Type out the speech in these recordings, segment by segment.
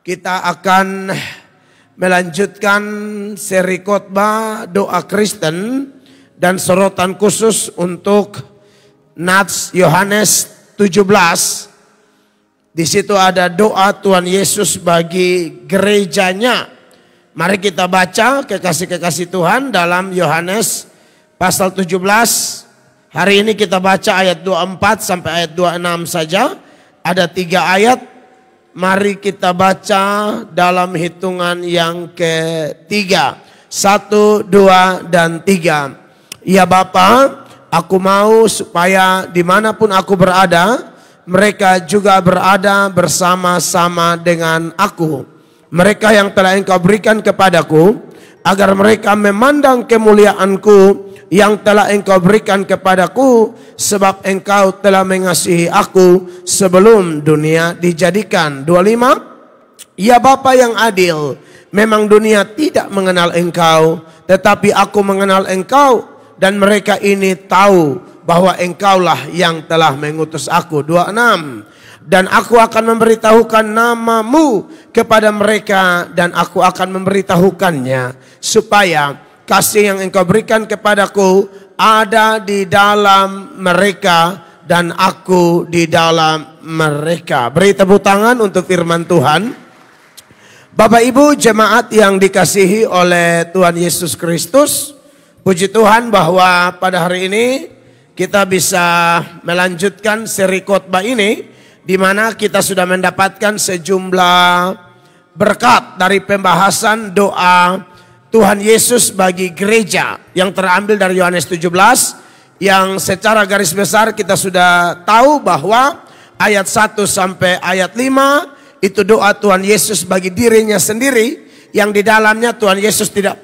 Kita akan melanjutkan seri khotbah doa Kristen dan sorotan khusus untuk Nats Yohanes 17. Di situ ada doa Tuhan Yesus bagi gerejanya. Mari kita baca kekasih-kekasih Tuhan dalam Yohanes pasal 17. Hari ini kita baca ayat 24 sampai ayat 26 saja. Ada 3 ayat. Mari kita baca dalam hitungan yang ketiga. 1, 2, dan 3. Ya Bapa, aku mau supaya dimanapun aku berada, mereka juga berada bersama-sama dengan aku. Mereka yang telah Engkau berikan kepadaku, agar mereka memandang kemuliaanku yang telah Engkau berikan kepadaku, sebab Engkau telah mengasihi aku sebelum dunia dijadikan. 25. Ya Bapa yang adil, memang dunia tidak mengenal Engkau, tetapi aku mengenal Engkau, dan mereka ini tahu bahwa Engkaulah yang telah mengutus aku. 26. Dan aku akan memberitahukan namamu kepada mereka, dan aku akan memberitahukannya, supaya kasih yang Engkau berikan kepadaku ada di dalam mereka dan aku di dalam mereka. Beri tepuk tangan untuk firman Tuhan. Bapak Ibu jemaat yang dikasihi oleh Tuhan Yesus Kristus, puji Tuhan bahwa pada hari ini kita bisa melanjutkan seri khotbah ini, di mana kita sudah mendapatkan sejumlah berkat dari pembahasan doa Tuhan Yesus bagi gereja yang terambil dari Yohanes 17, yang secara garis besar kita sudah tahu bahwa ayat 1 sampai ayat 5 itu doa Tuhan Yesus bagi dirinya sendiri, yang di dalamnya Tuhan Yesus tidak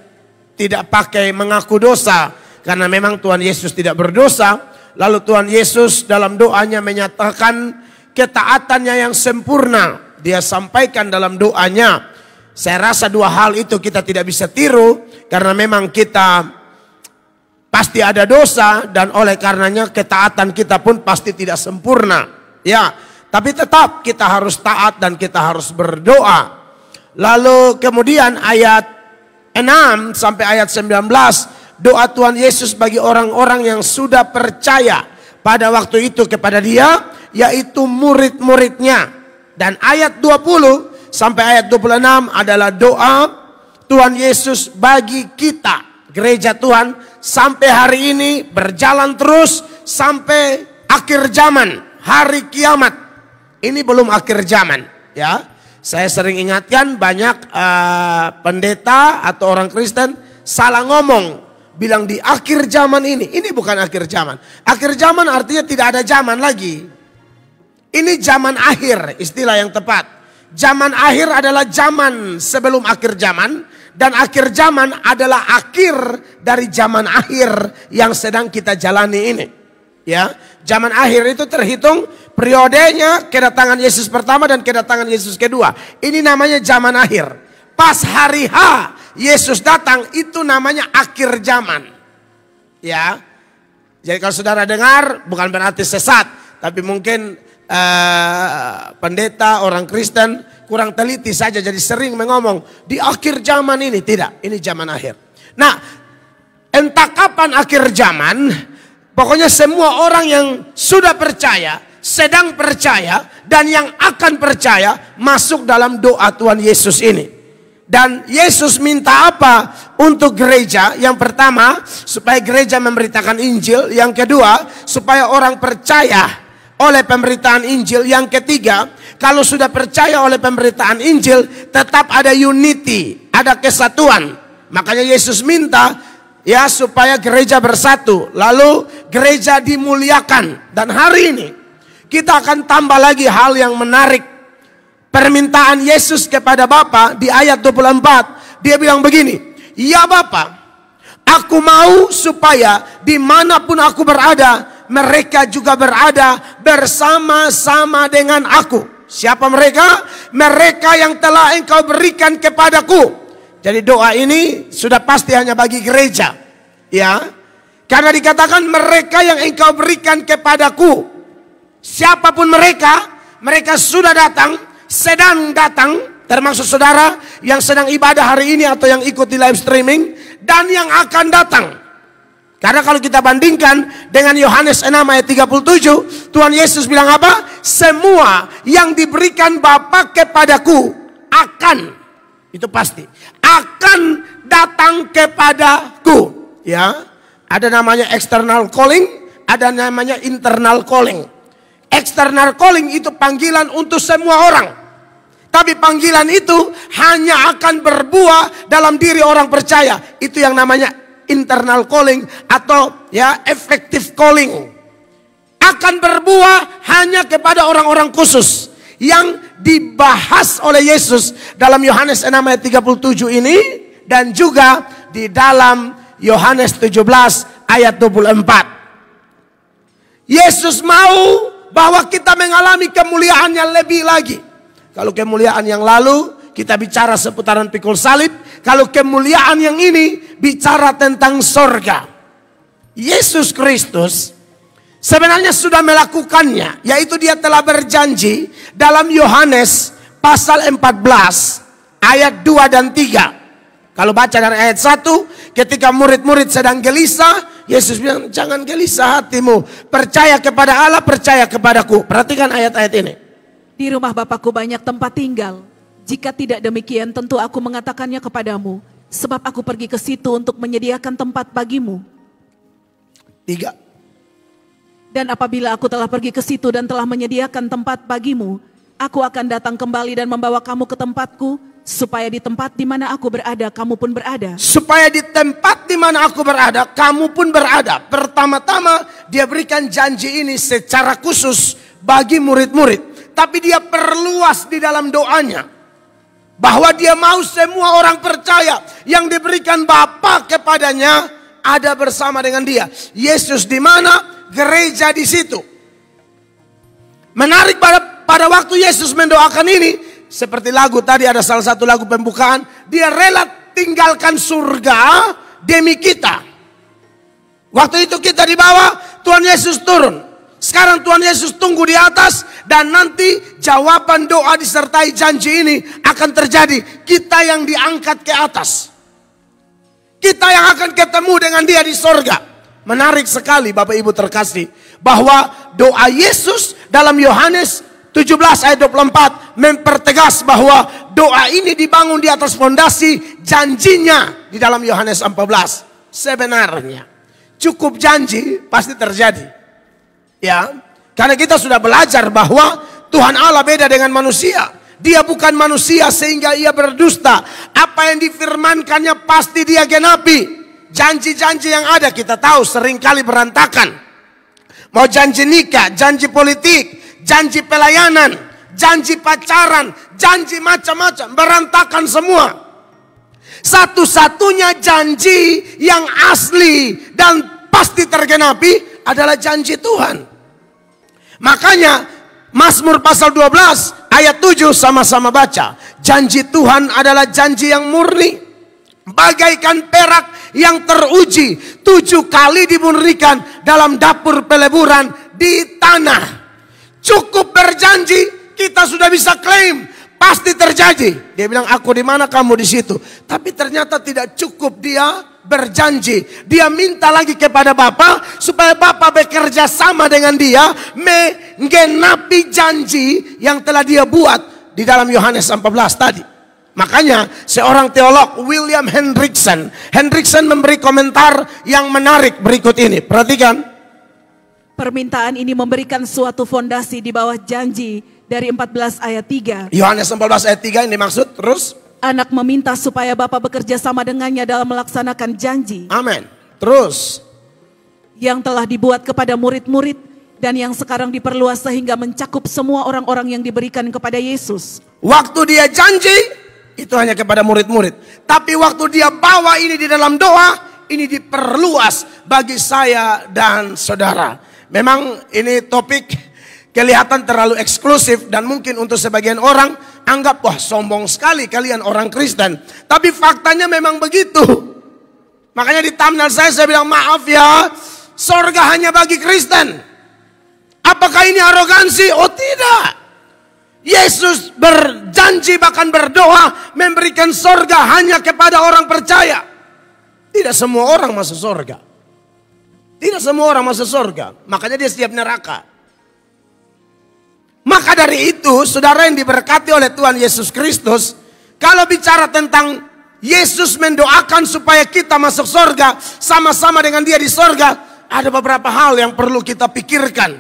pakai mengaku dosa, karena memang Tuhan Yesus tidak berdosa. Lalu Tuhan Yesus dalam doanya menyatakan ketaatannya yang sempurna. Dia sampaikan dalam doanya. Saya rasa 2 hal itu kita tidak bisa tiru, karena memang kita pasti ada dosa, dan oleh karenanya ketaatan kita pun pasti tidak sempurna. Ya, tapi tetap kita harus taat dan kita harus berdoa. Lalu kemudian ayat 6 sampai ayat 19, doa Tuhan Yesus bagi orang-orang yang sudah percaya pada waktu itu kepada Dia, yaitu murid-muridnya. Dan ayat 20 sampai ayat 26 adalah doa Tuhan Yesus bagi kita, gereja Tuhan, sampai hari ini berjalan terus sampai akhir zaman, hari kiamat. Ini belum akhir zaman, ya. Saya sering ingatkan banyak pendeta atau orang Kristen salah ngomong, bilang di akhir zaman ini. Ini bukan akhir zaman. Akhir zaman artinya tidak ada zaman lagi. Ini zaman akhir, istilah yang tepat. Zaman akhir adalah zaman sebelum akhir zaman, dan akhir zaman adalah akhir dari zaman akhir yang sedang kita jalani ini. Ya, zaman akhir itu terhitung periodenya kedatangan Yesus pertama dan kedatangan Yesus kedua. Ini namanya zaman akhir. Pas hari H Yesus datang, itu namanya akhir zaman. Ya. Jadi kalau saudara dengar, bukan berarti sesat, tapi mungkin pendeta, orang Kristen kurang teliti saja, jadi sering mengomong di akhir zaman ini. Tidak, ini zaman akhir. Nah, entah kapan akhir zaman, pokoknya semua orang yang sudah percaya, sedang percaya, dan yang akan percaya masuk dalam doa Tuhan Yesus ini. Dan Yesus minta apa untuk gereja? Yang pertama, supaya gereja memberitakan Injil. Yang kedua, supaya orang percaya oleh pemberitaan Injil. Yang ketiga, kalau sudah percaya oleh pemberitaan Injil, tetap ada unity, ada kesatuan. Makanya Yesus minta ya supaya gereja bersatu, lalu gereja dimuliakan. Dan hari ini kita akan tambah lagi hal yang menarik. Permintaan Yesus kepada Bapa di ayat 24, dia bilang begini, ya Bapa, aku mau supaya dimanapun aku berada, mereka juga berada bersama-sama dengan aku. Siapa mereka? Mereka yang telah Engkau berikan kepadaku. Jadi doa ini sudah pasti hanya bagi gereja, ya. Karena dikatakan mereka yang Engkau berikan kepadaku. Siapapun mereka, mereka sudah datang, sedang datang, termasuk saudara yang sedang ibadah hari ini atau yang ikut di live streaming, dan yang akan datang. Karena kalau kita bandingkan dengan Yohanes 6 ayat 37, Tuhan Yesus bilang apa? Semua yang diberikan Bapa kepadaku akan, itu pasti, akan datang kepadaku. Ya, ada namanya external calling, ada namanya internal calling. External calling itu panggilan untuk semua orang. Tapi panggilan itu hanya akan berbuah dalam diri orang percaya. Itu yang namanya internal calling atau ya effective calling. Akan berbuah hanya kepada orang-orang khusus yang dibahas oleh Yesus dalam Yohanes 6 ayat 37 ini, dan juga di dalam Yohanes 17 ayat 24. Yesus mau bahwa kita mengalami kemuliaan yang lebih lagi. Kalau kemuliaan yang lalu kita bicara seputaran pikul salib, kalau kemuliaan yang ini bicara tentang sorga. Yesus Kristus sebenarnya sudah melakukannya, yaitu dia telah berjanji dalam Yohanes pasal 14 ayat 2 dan 3. Kalau baca dari ayat 1, ketika murid-murid sedang gelisah, Yesus bilang, jangan gelisah hatimu. Percaya kepada Allah, percaya kepadaku. Perhatikan ayat-ayat ini. Di rumah Bapakku banyak tempat tinggal. Jika tidak demikian, tentu aku mengatakannya kepadamu. Sebab aku pergi ke situ untuk menyediakan tempat bagimu. 3. Dan apabila aku telah pergi ke situ dan telah menyediakan tempat bagimu, aku akan datang kembali dan membawa kamu ke tempatku, supaya di tempat di mana aku berada, kamu pun berada. Supaya di tempat di mana aku berada, kamu pun berada. Pertama-tama dia berikan janji ini secara khusus bagi murid-murid. Tapi dia perluas di dalam doanya. Bahwa dia mau semua orang percaya yang diberikan Bapa kepadanya ada bersama dengan dia. Yesus di mana? Gereja di situ. Menarik pada waktu Yesus mendoakan ini, seperti lagu tadi, ada salah satu lagu pembukaan, dia rela tinggalkan surga demi kita. Waktu itu kita di bawah, Tuhan Yesus turun. Sekarang Tuhan Yesus tunggu di atas, dan nanti jawaban doa disertai janji ini akan terjadi. Kita yang diangkat ke atas. Kita yang akan ketemu dengan dia di sorga. Menarik sekali Bapak Ibu terkasih, bahwa doa Yesus dalam Yohanes 17 ayat 24 mempertegas bahwa doa ini dibangun di atas fondasi janjinya di dalam Yohanes 14. Sebenarnya cukup janji pasti terjadi. Ya, karena kita sudah belajar bahwa Tuhan Allah beda dengan manusia. Dia bukan manusia sehingga ia berdusta. Apa yang difirmankannya pasti dia genapi. Janji-janji yang ada kita tahu seringkali berantakan. Mau janji nikah, janji politik, janji pelayanan, janji pacaran, janji macam-macam, berantakan semua. Satu-satunya janji yang asli dan pasti tergenapi adalah janji Tuhan. Makanya Mazmur pasal 12 ayat 7 sama-sama baca. Janji Tuhan adalah janji yang murni, bagaikan perak yang teruji, 7 kali dimurnikan dalam dapur peleburan di tanah. Cukup berjanji, kita sudah bisa klaim pasti terjadi. Dia bilang, aku di mana, kamu di situ. Tapi ternyata tidak cukup dia berjanji. Dia minta lagi kepada Bapa supaya Bapa bekerja sama dengan dia menggenapi janji yang telah dia buat di dalam Yohanes 14 tadi. Makanya seorang teolog William Hendrickson memberi komentar yang menarik berikut ini. Perhatikan. Permintaan ini memberikan suatu fondasi di bawah janji dari 14 ayat 3. Yohanes 14 ayat 3 ini maksud terus. Anak meminta supaya Bapa bekerja sama dengannya dalam melaksanakan janji. Amin. Terus. Yang telah dibuat kepada murid-murid dan yang sekarang diperluas sehingga mencakup semua orang-orang yang diberikan kepada Yesus. Waktu dia janji, itu hanya kepada murid-murid. Tapi waktu dia bawa ini di dalam doa, ini diperluas bagi saya dan saudara. Memang ini topik kelihatan terlalu eksklusif dan mungkin untuk sebagian orang anggap, wah sombong sekali kalian orang Kristen. Tapi faktanya memang begitu. Makanya di thumbnail saya bilang, maaf ya, sorga hanya bagi Kristen. Apakah ini arogansi? Oh tidak. Yesus berjanji bahkan berdoa memberikan sorga hanya kepada orang percaya. Tidak semua orang masuk sorga. Tidak semua orang masuk sorga. Makanya dia siap neraka. Maka dari itu saudara yang diberkati oleh Tuhan Yesus Kristus. Kalau bicara tentang Yesus mendoakan supaya kita masuk sorga. Sama-sama dengan dia di sorga. Ada beberapa hal yang perlu kita pikirkan.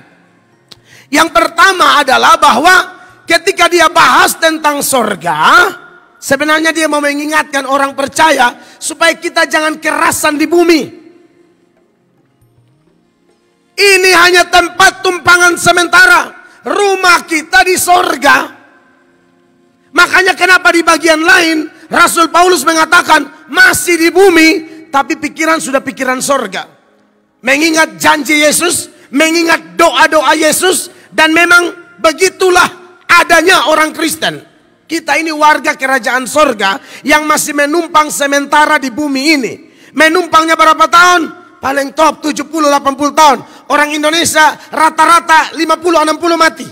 Yang pertama adalah bahwa ketika dia bahas tentang sorga, sebenarnya dia mau mengingatkan orang percaya supaya kita jangan kerasan di bumi. Ini hanya tempat tumpangan sementara. Rumah kita di sorga. Makanya kenapa di bagian lain Rasul Paulus mengatakan masih di bumi tapi pikiran sudah pikiran sorga. Mengingat janji Yesus, mengingat doa-doa Yesus, dan memang begitulah adanya orang Kristen. Kita ini warga kerajaan sorga yang masih menumpang sementara di bumi ini. Menumpangnya berapa tahun? Paling top 70-80 tahun. Orang Indonesia rata-rata 50-60 mati.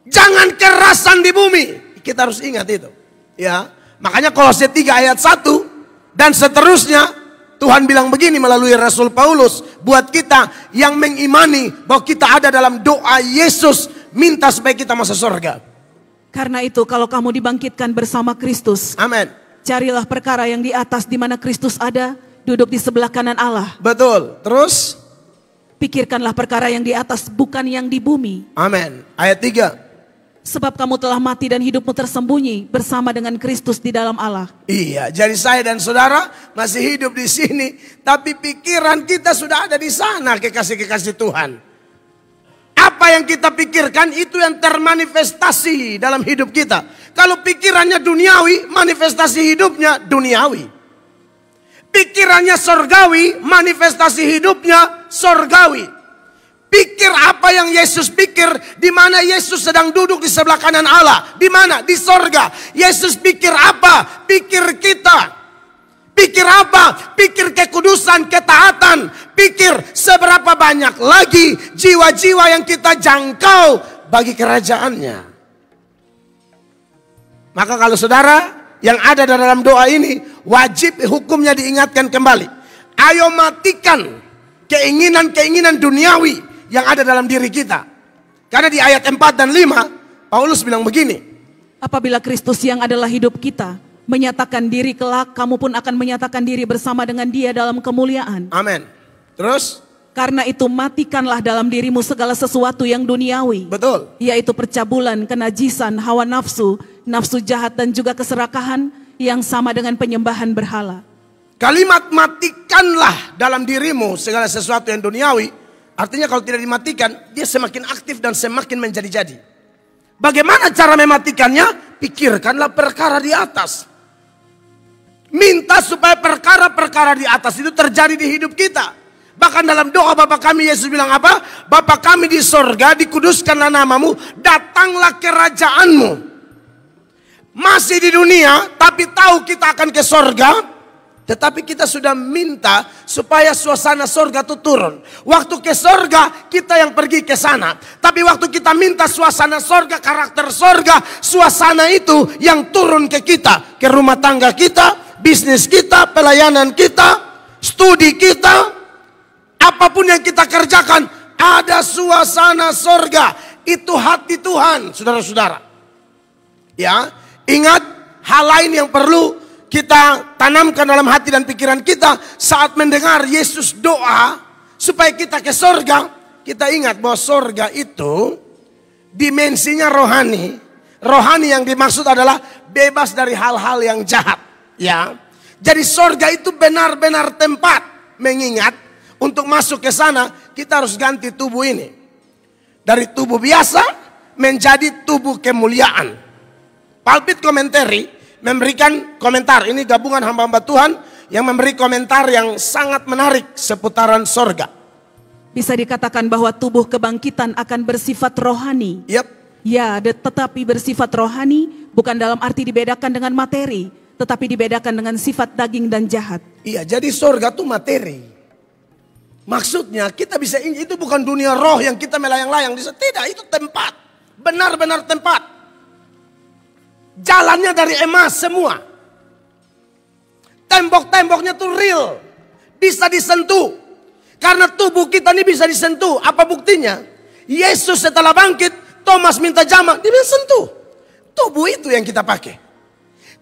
Jangan kerasan di bumi. Kita harus ingat itu. Ya, makanya Kolose 3 ayat 1 dan seterusnya. Tuhan bilang begini melalui Rasul Paulus. Buat kita yang mengimani bahwa kita ada dalam doa Yesus. Minta supaya kita masuk surga. Karena itu kalau kamu dibangkitkan bersama Kristus. Amin. Carilah perkara yang di atas di mana Kristus ada. Duduk di sebelah kanan Allah. Betul. Terus? Pikirkanlah perkara yang di atas bukan yang di bumi. Amin. Ayat 3. Sebab kamu telah mati dan hidupmu tersembunyi bersama dengan Kristus di dalam Allah. Iya, jadi saya dan saudara masih hidup di sini, tapi pikiran kita sudah ada di sana, kekasih-kekasih Tuhan. Apa yang kita pikirkan itu yang termanifestasi dalam hidup kita. Kalau pikirannya duniawi, manifestasi hidupnya duniawi. Pikirannya sorgawi, manifestasi hidupnya sorgawi. Pikir apa yang Yesus pikir, di mana Yesus sedang duduk di sebelah kanan Allah. Di mana? Di sorga. Yesus pikir apa? Pikir kita. Pikir apa? Pikir kekudusan, ketaatan. Pikir seberapa banyak lagi jiwa-jiwa yang kita jangkau bagi kerajaannya. Maka kalau saudara yang ada dalam doa ini, wajib hukumnya diingatkan kembali. Ayo matikan keinginan-keinginan duniawi yang ada dalam diri kita. Karena di ayat 4 dan 5, Paulus bilang begini. Apabila Kristus yang adalah hidup kita menyatakan diri kelak, kamu pun akan menyatakan diri bersama dengan dia dalam kemuliaan. Amin. Terus? Karena itu matikanlah dalam dirimu segala sesuatu yang duniawi. Betul. Yaitu percabulan, kenajisan, hawa nafsu, nafsu jahat dan juga keserakahan yang sama dengan penyembahan berhala. Kalimat matikanlah dalam dirimu segala sesuatu yang duniawi. Artinya kalau tidak dimatikan, dia semakin aktif dan semakin menjadi-jadi. Bagaimana cara mematikannya? Pikirkanlah perkara di atas. Minta supaya perkara-perkara di atas itu terjadi di hidup kita. Bahkan dalam doa Bapa kami, Yesus bilang apa? Bapa kami di sorga, dikuduskanlah namamu, datanglah kerajaanmu. Masih di dunia, tapi tahu kita akan ke sorga. Tetapi kita sudah minta supaya suasana sorga itu turun. Waktu ke sorga kita yang pergi ke sana. Tapi waktu kita minta suasana sorga, karakter sorga, suasana itu yang turun ke kita. Ke rumah tangga kita, bisnis kita, pelayanan kita, studi kita. Apapun yang kita kerjakan, ada suasana sorga. Itu hati Tuhan, saudara-saudara. Ya, ingat hal lain yang perlu kita tanamkan dalam hati dan pikiran kita saat mendengar Yesus doa supaya kita ke sorga. Kita ingat bahwa sorga itu dimensinya rohani. Rohani yang dimaksud adalah bebas dari hal-hal yang jahat. Ya, jadi sorga itu benar-benar tempat. Mengingat untuk masuk ke sana kita harus ganti tubuh ini. Dari tubuh biasa menjadi tubuh kemuliaan. Pulpit Commentary memberikan komentar, ini gabungan hamba-hamba Tuhan yang memberi komentar yang sangat menarik seputaran sorga. Bisa dikatakan bahwa tubuh kebangkitan akan bersifat rohani. Yep. Ya, tetapi bersifat rohani bukan dalam arti dibedakan dengan materi, tetapi dibedakan dengan sifat daging dan jahat. Iya, jadi sorga itu materi. Maksudnya kita bisa, itu bukan dunia roh yang kita melayang-layang. Tidak, itu tempat. benar-benar tempat. Jalannya dari emas semua. Tembok-temboknya tuh real. Bisa disentuh. Karena tubuh kita ini bisa disentuh. Apa buktinya? Yesus setelah bangkit, Thomas minta jamah, dia bilang sentuh. Tubuh itu yang kita pakai.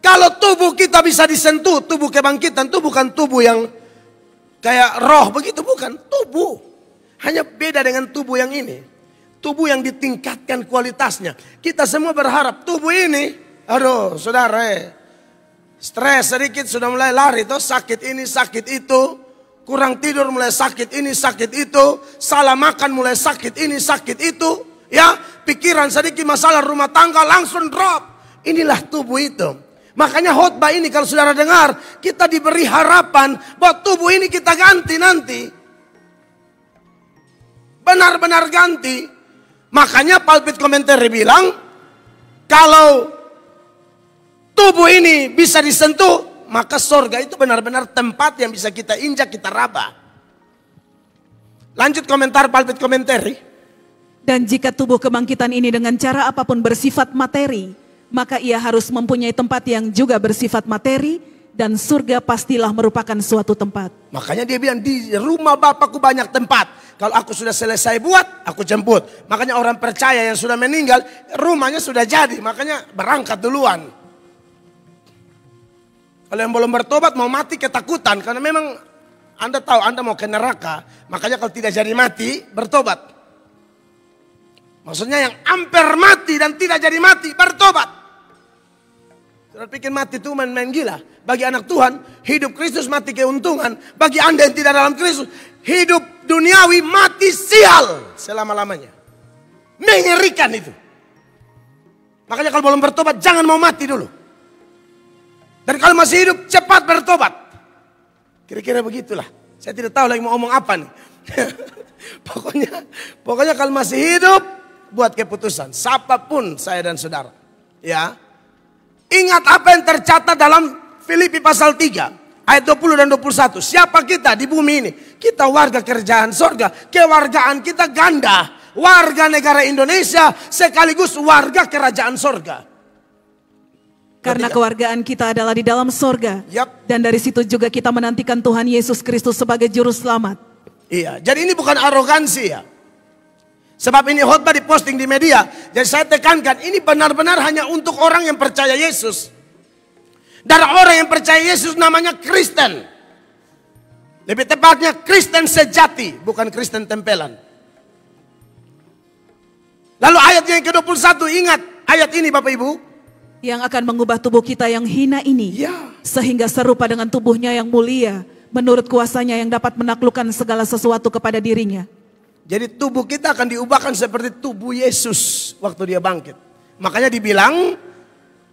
Kalau tubuh kita bisa disentuh, tubuh kebangkitan itu bukan tubuh yang kayak roh begitu, bukan. Tubuh. Hanya beda dengan tubuh yang ini. Tubuh yang ditingkatkan kualitasnya. Kita semua berharap tubuh ini, aduh saudara, stres sedikit sudah mulai lari tuh, sakit ini, sakit itu. Kurang tidur mulai sakit ini, sakit itu. Salah makan mulai sakit ini, sakit itu. Ya, pikiran sedikit masalah rumah tangga langsung drop. Inilah tubuh itu. Makanya khotbah ini kalau saudara dengar, kita diberi harapan bahwa tubuh ini kita ganti nanti. Benar-benar ganti. Makanya pulpit komentari bilang, kalau tubuh ini bisa disentuh, maka sorga itu benar-benar tempat yang bisa kita injak, kita raba. Lanjut komentar pulpit komentari. Dan jika tubuh kebangkitan ini dengan cara apapun bersifat materi, maka ia harus mempunyai tempat yang juga bersifat materi, dan surga pastilah merupakan suatu tempat. Makanya dia bilang, di rumah Bapakku banyak tempat. Kalau aku sudah selesai buat, aku jemput. Makanya orang percaya yang sudah meninggal, rumahnya sudah jadi. Makanya berangkat duluan. Kalau yang belum bertobat mau mati ketakutan. Karena memang Anda tahu Anda mau ke neraka. Makanya kalau tidak jadi mati, bertobat. Maksudnya yang hampir mati dan tidak jadi mati, bertobat. Sudah pikir mati itu main gila. Bagi anak Tuhan, hidup Kristus mati keuntungan. Bagi Anda yang tidak dalam Kristus, hidup duniawi mati sial selama-lamanya. Mengerikan itu. Makanya kalau belum bertobat, jangan mau mati dulu. Dan kalau masih hidup, cepat bertobat. Kira-kira begitulah. Saya tidak tahu lagi mau ngomong apa nih. Pokoknya kalau masih hidup, buat keputusan. Siapapun saya dan saudara. Ya. Ingat apa yang tercatat dalam Filipi pasal 3. Ayat 20 dan 21. Siapa kita di bumi ini? Kita warga kerajaan sorga. Kewargaan kita ganda. Warga negara Indonesia sekaligus warga kerajaan sorga. Karena kewargaan kita adalah di dalam sorga. Yap. Dan dari situ juga kita menantikan Tuhan Yesus Kristus sebagai juru selamat. Iya, jadi ini bukan arogansi ya. Sebab ini khotbah diposting di media. Jadi saya tekankan, ini benar-benar hanya untuk orang yang percaya Yesus. Dan orang yang percaya Yesus namanya Kristen. Lebih tepatnya Kristen sejati, bukan Kristen tempelan. Lalu ayat yang ke-21, ingat ayat ini Bapak Ibu. Yang akan mengubah tubuh kita yang hina ini. Ya. Sehingga serupa dengan tubuhnya yang mulia. Menurut kuasanya yang dapat menaklukkan segala sesuatu kepada dirinya. Jadi tubuh kita akan diubahkan seperti tubuh Yesus waktu dia bangkit. Makanya dibilang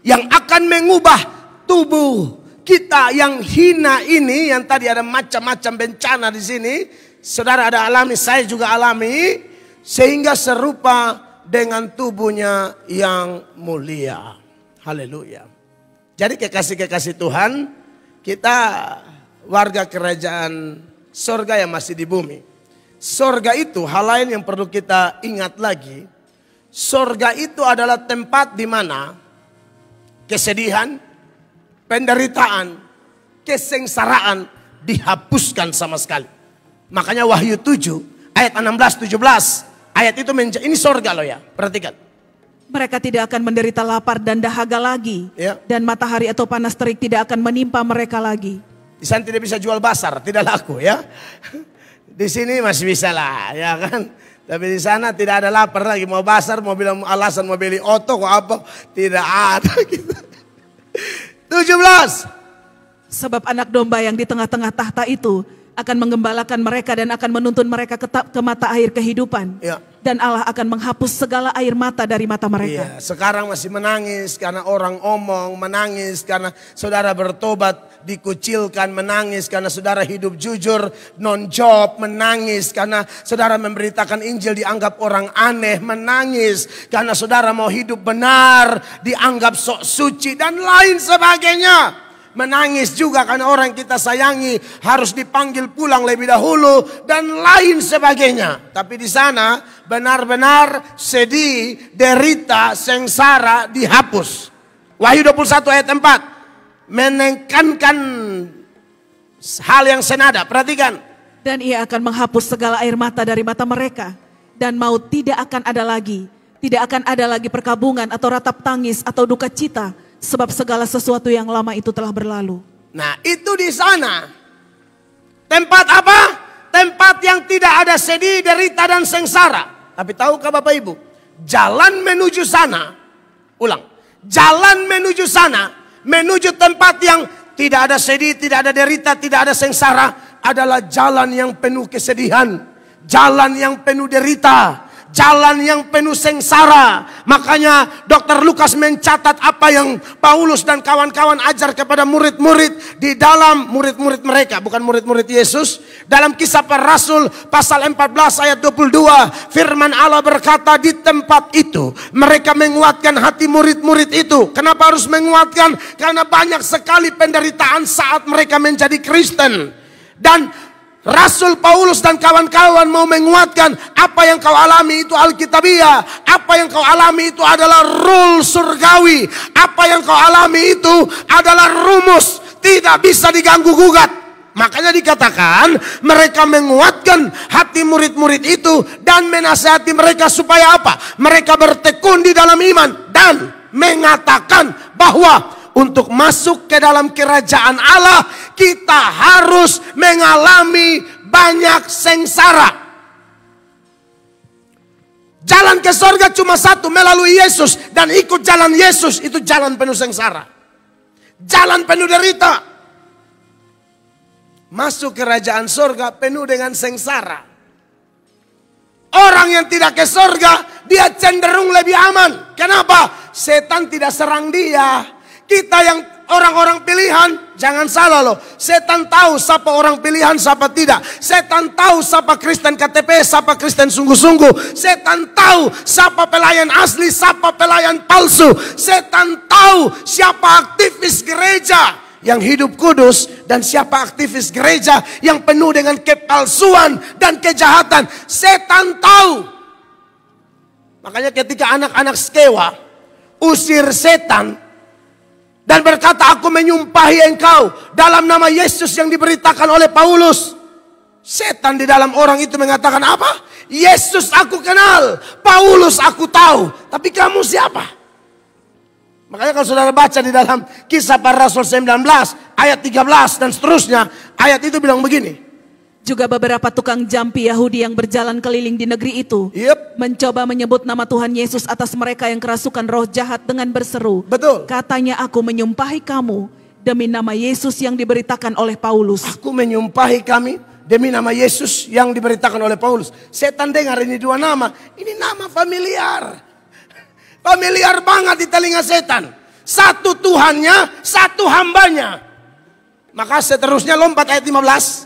yang akan mengubah tubuh kita yang hina ini, yang tadi ada macam-macam bencana di sini, saudara ada alami, saya juga alami, sehingga serupa dengan tubuhnya yang mulia. Haleluya. Jadi kekasih-kekasih Tuhan, kita warga kerajaan sorga yang masih di bumi. Sorga itu hal lain yang perlu kita ingat lagi. Sorga itu adalah tempat di mana kesedihan, penderitaan, kesengsaraan dihapuskan sama sekali. Makanya Wahyu 7 ayat 16-17 ayat itu ini sorga loh ya. Perhatikan. Mereka tidak akan menderita lapar dan dahaga lagi. Ya. Dan matahari atau panas terik tidak akan menimpa mereka lagi. Di sana tidak bisa jual basar, tidak laku ya. Di sini masih bisa lah, ya kan. Tapi di sana tidak ada lapar lagi. Mau basar, mau bilang alasan mau beli oto, kok apa. Tidak ada gitu. 17. Sebab anak domba yang di tengah-tengah tahta itu akan menggembalakan mereka dan akan menuntun mereka ke mata air kehidupan. Ya. Dan Allah akan menghapus segala air mata dari mata mereka. Iya, sekarang masih menangis karena orang omong, menangis karena saudara bertobat, dikucilkan, menangis karena saudara hidup jujur, non-job, menangis karena saudara memberitakan Injil dianggap orang aneh, menangis karena saudara mau hidup benar, dianggap sok suci dan lain sebagainya. menangis juga karena orang kita sayangi harus dipanggil pulang lebih dahulu dan lain sebagainya. Tapi di sana benar-benar sedih, derita, sengsara dihapus. Wahyu 21 ayat 4 menekankan hal yang senada. Perhatikan. Dan ia akan menghapus segala air mata dari mata mereka, dan maut tidak akan ada lagi. Tidak akan ada lagi perkabungan atau ratap tangis atau duka cita, sebab segala sesuatu yang lama itu telah berlalu. Nah, itu di sana. Tempat apa? Tempat yang tidak ada sedih, derita, dan sengsara. Tapi tahukah Bapak Ibu? Jalan menuju sana. Ulang. Jalan menuju sana. Menuju tempat yang tidak ada sedih, tidak ada derita, tidak ada sengsara. Adalah jalan yang penuh kesedihan. Jalan yang penuh derita. Jalan yang penuh sengsara. Makanya Dr. Lukas mencatat apa yang Paulus dan kawan-kawan ajar kepada murid-murid di dalam murid-murid mereka, bukan murid-murid Yesus. Dalam Kisah Para Rasul pasal 14 ayat 22, firman Allah berkata di tempat itu mereka menguatkan hati murid-murid itu. Kenapa harus menguatkan? Karena banyak sekali penderitaan saat mereka menjadi Kristen. Dan Rasul Paulus dan kawan-kawan mau menguatkan apa yang kau alami itu Alkitabiah. Apa yang kau alami itu adalah rule surgawi. Apa yang kau alami itu adalah rumus. Tidak bisa diganggu gugat. Makanya dikatakan mereka menguatkan hati murid-murid itu dan menasihati mereka supaya apa? Mereka bertekun di dalam iman dan mengatakan bahwa untuk masuk ke dalam kerajaan Allah, kita harus mengalami banyak sengsara. Jalan ke sorga cuma satu, melalui Yesus. Dan ikut jalan Yesus, itu jalan penuh sengsara. Jalan penuh derita. Masuk kerajaan sorga penuh dengan sengsara. Orang yang tidak ke sorga, dia cenderung lebih aman. Kenapa? Setan tidak serang dia. Kita yang orang-orang pilihan, jangan salah loh. Setan tahu siapa orang pilihan, siapa tidak. Setan tahu siapa Kristen KTP, siapa Kristen sungguh-sungguh. Setan tahu siapa pelayan asli, siapa pelayan palsu. Setan tahu siapa aktivis gereja yang hidup kudus dan siapa aktivis gereja yang penuh dengan kepalsuan dan kejahatan. Setan tahu. Makanya ketika anak-anak Skewa usir setan dan berkata, aku menyumpahi engkau dalam nama Yesus yang diberitakan oleh Paulus. Setan di dalam orang itu mengatakan apa? Yesus aku kenal, Paulus aku tahu, tapi kamu siapa? Makanya kalau saudara baca di dalam Kisah Para Rasul 19 ayat 13 dan seterusnya, ayat itu bilang begini. Juga beberapa tukang jampi Yahudi yang berjalan keliling di negeri itu mencoba menyebut nama Tuhan Yesus atas mereka yang kerasukan roh jahat dengan berseru. Betul. Katanya, aku menyumpahi kamu demi nama Yesus yang diberitakan oleh Paulus. Aku menyumpahi kami demi nama Yesus yang diberitakan oleh Paulus. Setan dengar ini dua nama. Ini nama familiar. Familiar banget di telinga setan. Satu Tuhannya, satu hambanya. Maka seterusnya lompat ayat 15.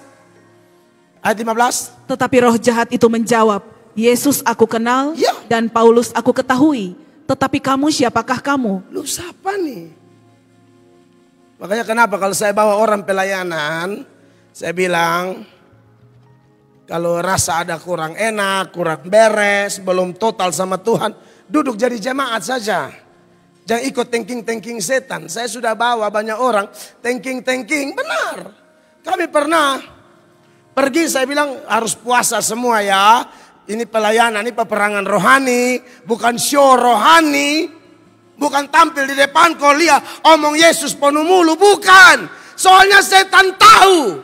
Ayat 15. Tetapi roh jahat itu menjawab, Yesus aku kenal dan Paulus aku ketahui. Tetapi kamu siapakah kamu? Lu siapa nih? Makanya kenapa kalau saya bawa orang pelayanan, saya bilang, kalau rasa ada kurang enak, kurang beres, belum total sama Tuhan, duduk jadi jemaat saja. Jangan ikut thinking setan. Saya sudah bawa banyak orang thinking, benar. Kami pernah pergi, saya bilang harus puasa semua ya. Ini pelayanan, ini peperangan rohani, bukan show rohani. Bukan tampil di depan kau lihat omong Yesus penuh mulu, bukan. Soalnya setan tahu.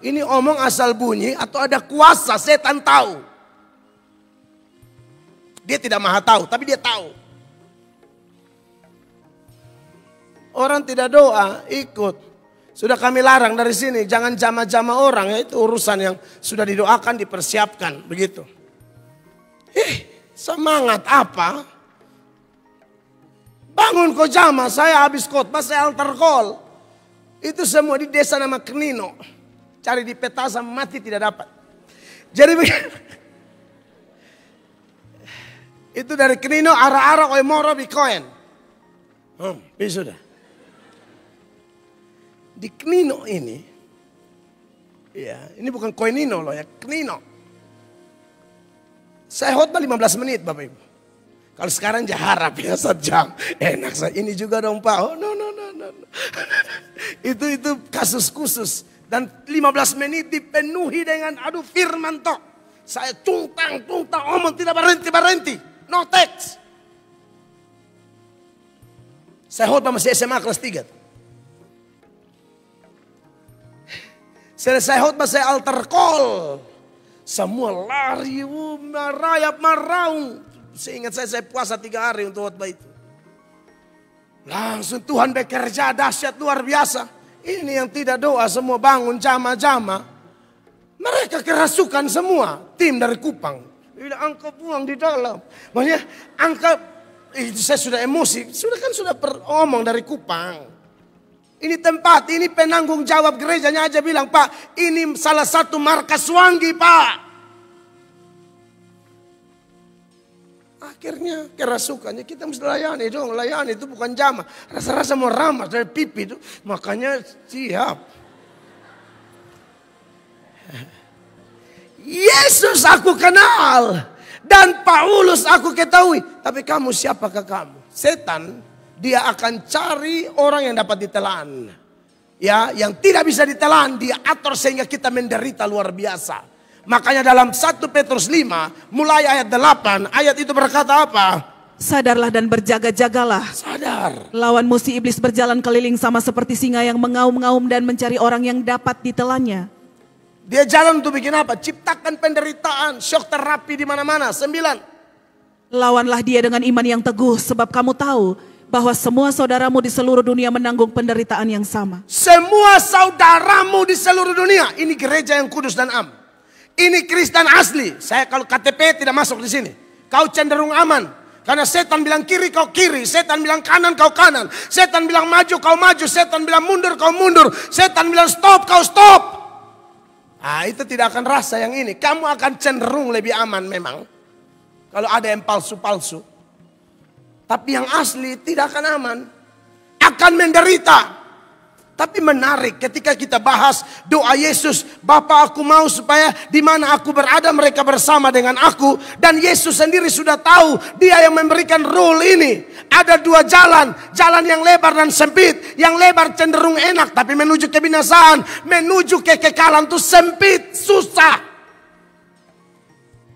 Ini omong asal bunyi atau ada kuasa, setan tahu. Dia tidak maha tahu, tapi dia tahu. Orang tidak doa, ikut. Sudah kami larang dari sini, jangan jama-jama orang, ya itu urusan yang sudah didoakan, dipersiapkan, begitu. Semangat apa? Bangun kau jama, saya habis khotbah, saya altar call. Itu semua di desa nama Knino. Cari di peta sama mati tidak dapat. Jadi begini. Itu dari Knino arah-arah koi moro bikoen. Sudah. Di Knino ini, ya ini bukan koinino loh ya, Knino. Saya khotbah 15 menit Bapak Ibu. Kalau sekarang jahara biasa jam, enak saja. Ini juga dong Pak, oh no. Itu kasus khusus. Dan 15 menit dipenuhi dengan firman toh. Saya tungtang, omong tidak berhenti. No teks. Saya khotbah masih SMA kelas 3. Selesai khotbah saya altar call. Semua lari, merayap, meraung. Seingat saya puasa 3 hari untuk khotbah itu. Langsung Tuhan bekerja dahsyat luar biasa. Ini yang tidak doa semua bangun jama-jama. Mereka kerasukan semua. Tim dari Kupang. Bila angka buang di dalam. Maksudnya angka, itu saya sudah emosi. Sudah omong dari Kupang. Ini tempat, ini penanggung jawab gerejanya aja bilang, Pak, ini salah satu markas Wanggi, Pak. Akhirnya kerasukannya kita mesti layani dong. Layani itu bukan jama. Rasa-rasa mau ramah dari pipi itu. Makanya siap. Yesus aku kenal. Dan Paulus aku ketahui. Tapi kamu siapakah kamu? Setan dia akan cari orang yang dapat ditelan. Ya, yang tidak bisa ditelan dia atur sehingga kita menderita luar biasa. Makanya dalam 1 Petrus 5 mulai ayat 8 ayat itu berkata apa? Sadarlah dan berjaga-jagalah. Sadar. Lawan musuh iblis berjalan keliling sama seperti singa yang mengaum-ngaum dan mencari orang yang dapat ditelannya. Dia jalan untuk bikin apa? Ciptakan penderitaan, shock terapi di mana-mana. 9. Lawanlah dia dengan iman yang teguh sebab kamu tahu bahwa semua saudaramu di seluruh dunia menanggung penderitaan yang sama. Semua saudaramu di seluruh dunia. Ini gereja yang kudus dan am. Ini Kristen asli. Saya kalau KTP tidak masuk di sini. Kau cenderung aman. Karena setan bilang kiri kau kiri. Setan bilang kanan kau kanan. Setan bilang maju kau maju. Setan bilang mundur kau mundur. Setan bilang stop kau stop. Ah, itu tidak akan rasa yang ini. Kamu akan cenderung lebih aman memang. Kalau ada yang palsu-palsu. Tapi yang asli tidak akan aman. Akan menderita. Tapi menarik ketika kita bahas doa Yesus. Bapa aku mau supaya di mana aku berada mereka bersama dengan aku. Dan Yesus sendiri sudah tahu dia yang memberikan rule ini. Ada 2 jalan. Jalan yang lebar dan sempit. Yang lebar cenderung enak tapi menuju kebinasaan. Menuju kekekalan itu sempit, susah.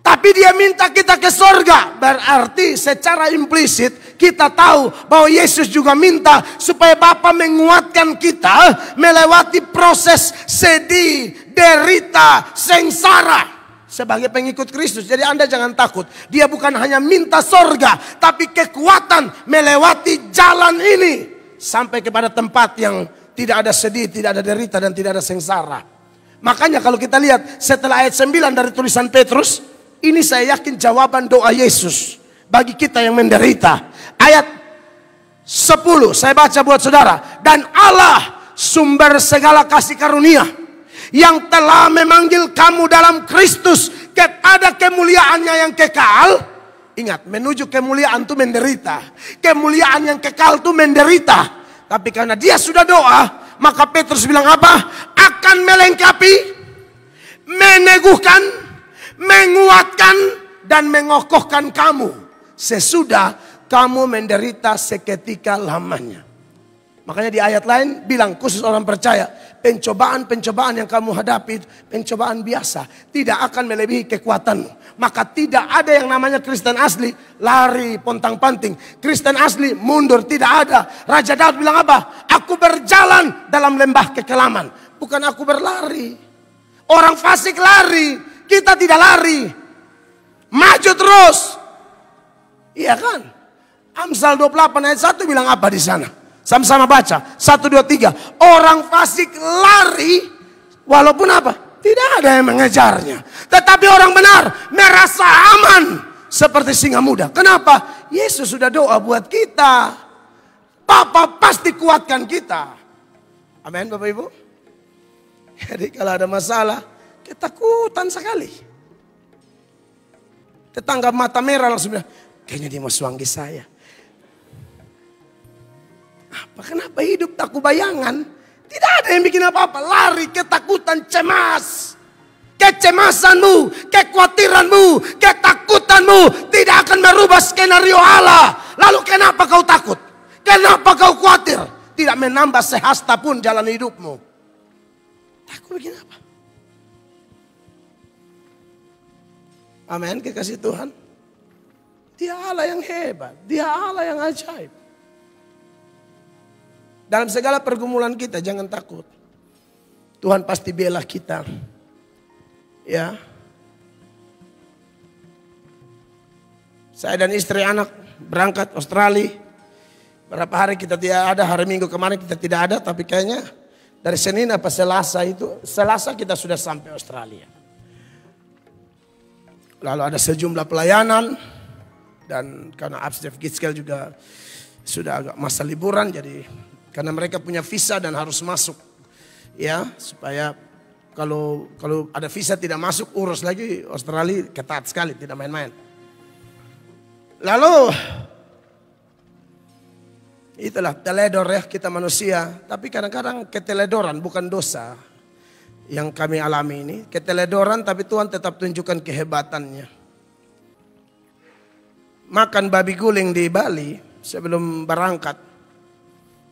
Tapi dia minta kita ke sorga. Berarti secara implisit kita tahu bahwa Yesus juga minta supaya Bapa menguatkan kita melewati proses sedih, derita, sengsara sebagai pengikut Kristus. Jadi Anda jangan takut. Dia bukan hanya minta sorga, tapi kekuatan melewati jalan ini sampai kepada tempat yang tidak ada sedih, tidak ada derita dan tidak ada sengsara. Makanya kalau kita lihat setelah ayat 9 dari tulisan Petrus, ini saya yakin jawaban doa Yesus bagi kita yang menderita. Ayat 10 saya baca buat saudara. Dan Allah sumber segala kasih karunia yang telah memanggil kamu dalam Kristus kepada kemuliaannya yang kekal. Ingat, menuju kemuliaan itu menderita. Kemuliaan yang kekal itu menderita. Tapi karena dia sudah doa, maka Petrus bilang apa? Akan melengkapi, meneguhkan, menguatkan dan mengokohkan kamu sesudah kamu menderita seketika lamanya. Makanya di ayat lain bilang khusus orang percaya, pencobaan-pencobaan yang kamu hadapi pencobaan biasa, tidak akan melebihi kekuatanmu. Maka tidak ada yang namanya Kristen asli lari pontang-panting. Kristen asli mundur, tidak ada. Raja Daud bilang apa? Aku berjalan dalam lembah kekelaman, bukan aku berlari. Orang fasik lari, kita tidak lari. Maju terus. Iya kan? Amsal 28 ayat 1 bilang apa di sana? Sama-sama baca. 1, 2, 3. Orang fasik lari walaupun apa? Tidak ada yang mengejarnya. Tetapi orang benar merasa aman seperti singa muda. Kenapa? Yesus sudah doa buat kita. Bapa pasti kuatkan kita. Amin Bapak Ibu. Jadi kalau ada masalah, ketakutan sekali. Tetangga mata merah langsung bilang, kayaknya dia mau suanggi saya. Apa? Kenapa hidup tak kubayangan? Tidak ada yang bikin apa-apa. Lari, ketakutan, cemas. Kecemasanmu, kekhawatiranmu, ketakutanmu tidak akan merubah skenario Allah. Lalu kenapa kau takut? Kenapa kau khawatir? Tidak menambah sehasta pun jalan hidupmu. Takut bikin apa? Amin, kekasih Tuhan. Dia Allah yang hebat. Dia Allah yang ajaib. Dalam segala pergumulan kita jangan takut. Tuhan pasti bela kita. Ya. Saya dan istri anak berangkat Australia. Berapa hari kita tidak ada, hari Minggu kemarin kita tidak ada. Tapi kayaknya dari Senin apa Selasa itu. Selasa kita sudah sampai Australia. Lalu ada sejumlah pelayanan. Dan karena Abstef Gitzkel juga sudah agak masa liburan. Jadi karena mereka punya visa dan harus masuk. Ya, supaya kalau ada visa tidak masuk, urus lagi Australia ketat sekali, tidak main-main. Lalu itulah teledor ya, kita manusia. Tapi kadang-kadang keteledoran bukan dosa yang kami alami ini. Keteledoran tapi Tuhan tetap tunjukkan kehebatannya. Makan babi guling di Bali sebelum berangkat.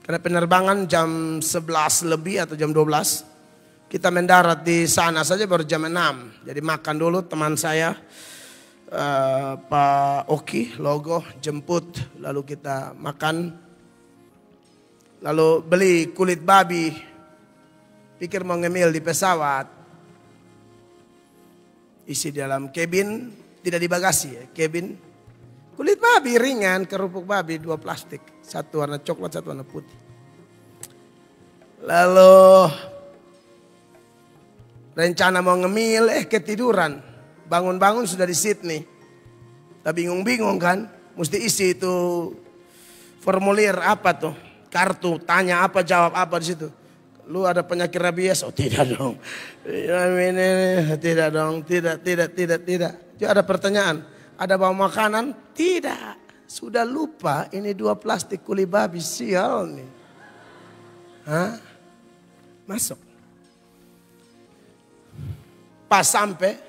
Karena penerbangan jam 11 lebih atau jam 12. Kita mendarat di sana saja baru jam 6. Jadi makan dulu teman saya. Pak Oki Logo jemput. Lalu kita makan. Lalu beli kulit babi. Pikir mau ngemil di pesawat. Isi dalam cabin. Tidak di bagasi ya, cabin. Kulit babi ringan, kerupuk babi 2 plastik. Satu warna coklat, satu warna putih. Lalu rencana mau ngemil, ketiduran. Bangun-bangun sudah di Sydney. Kita bingung-bingung kan. Mesti isi itu formulir apa tuh. Kartu, tanya apa, jawab apa di situ. Lu ada penyakit rabies? Oh tidak dong. Tidak dong, tidak. Jadi ada pertanyaan. Ada bawa makanan? Tidak. Sudah lupa ini 2 plastik kulit babi. Sial nih. Hah? Masuk. Pas sampai,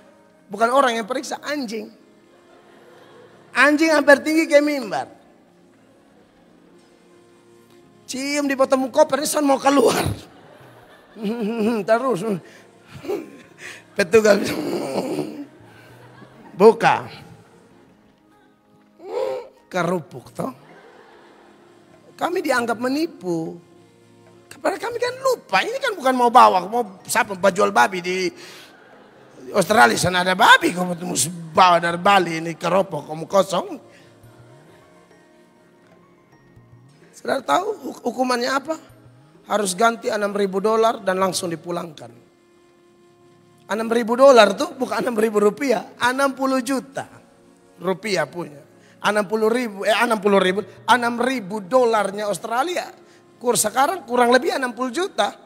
bukan orang yang periksa, anjing. Anjing hampir tinggi kayak mimbar. Cium di botol koper, ini mau keluar. Terus. Petugas. Buka. Kerupuk toh. Kami dianggap menipu. Karena kami kan lupa, ini kan bukan mau bawa, mau siapa jual babi di Australia sana ada babi, kamu mesti bawa dari Bali ini keropok, kamu kosong. Saudara tahu hukumannya apa? Harus ganti $6.000 dan langsung dipulangkan. $6.000 tuh bukan $6.000, 60 juta rupiah punya. 60.000 $6.000 Australia. Kurs sekarang kurang lebih 60 juta.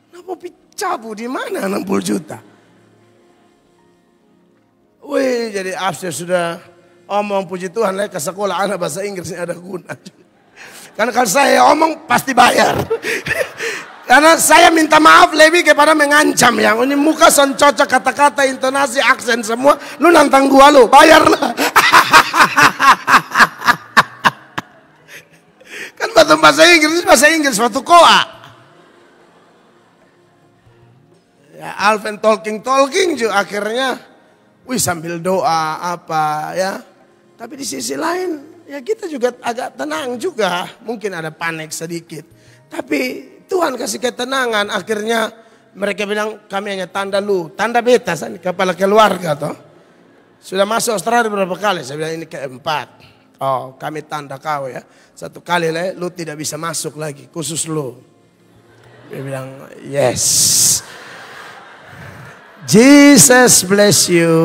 Nah, mau picabu di mana 60 juta? Wih, jadi Abstef sudah omong puji Tuhan lah ke sekolah anak bahasa Inggris ini ada guna. Karena kalau saya omong pasti bayar. Karena saya minta maaf lebih kepada mengancam yang ini muka son cocok kata-kata, intonasi, aksen semua. Lu nantang gua lu, bayarlah. Kan bahasa Inggris waktu koa. Ya Alvin talking juga akhirnya, wih sambil doa apa ya. Tapi di sisi lain ya kita juga agak tenang juga. Mungkin ada panik sedikit. Tapi Tuhan kasih ketenangan. Akhirnya mereka bilang kami hanya tanda tanda beta kepala keluarga toh. Sudah masuk Australia berapa kali? Saya bilang ini keempat. Oh kami tanda kau ya. 1 kali lu tidak bisa masuk lagi. Khusus lu. Dia bilang yes. Jesus bless you.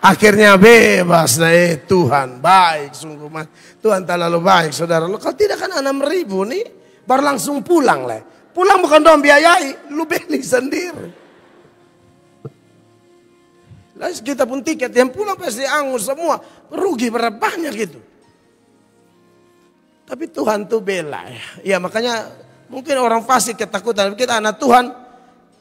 Akhirnya bebas dari Tuhan. Baik sungguh. Tuhan terlalu baik saudara. Kalau tidak kan 6.000 nih. Baru langsung pulang lah. Pulang bukan dong biayai. Lu beli sendiri. Lalu kita pun tiket yang pulang pasti angus semua. Rugi berapa banyak gitu. Tapi Tuhan tuh bela ya. Ya makanya Mungkin orang fasik ketakutan, kita anak Tuhan,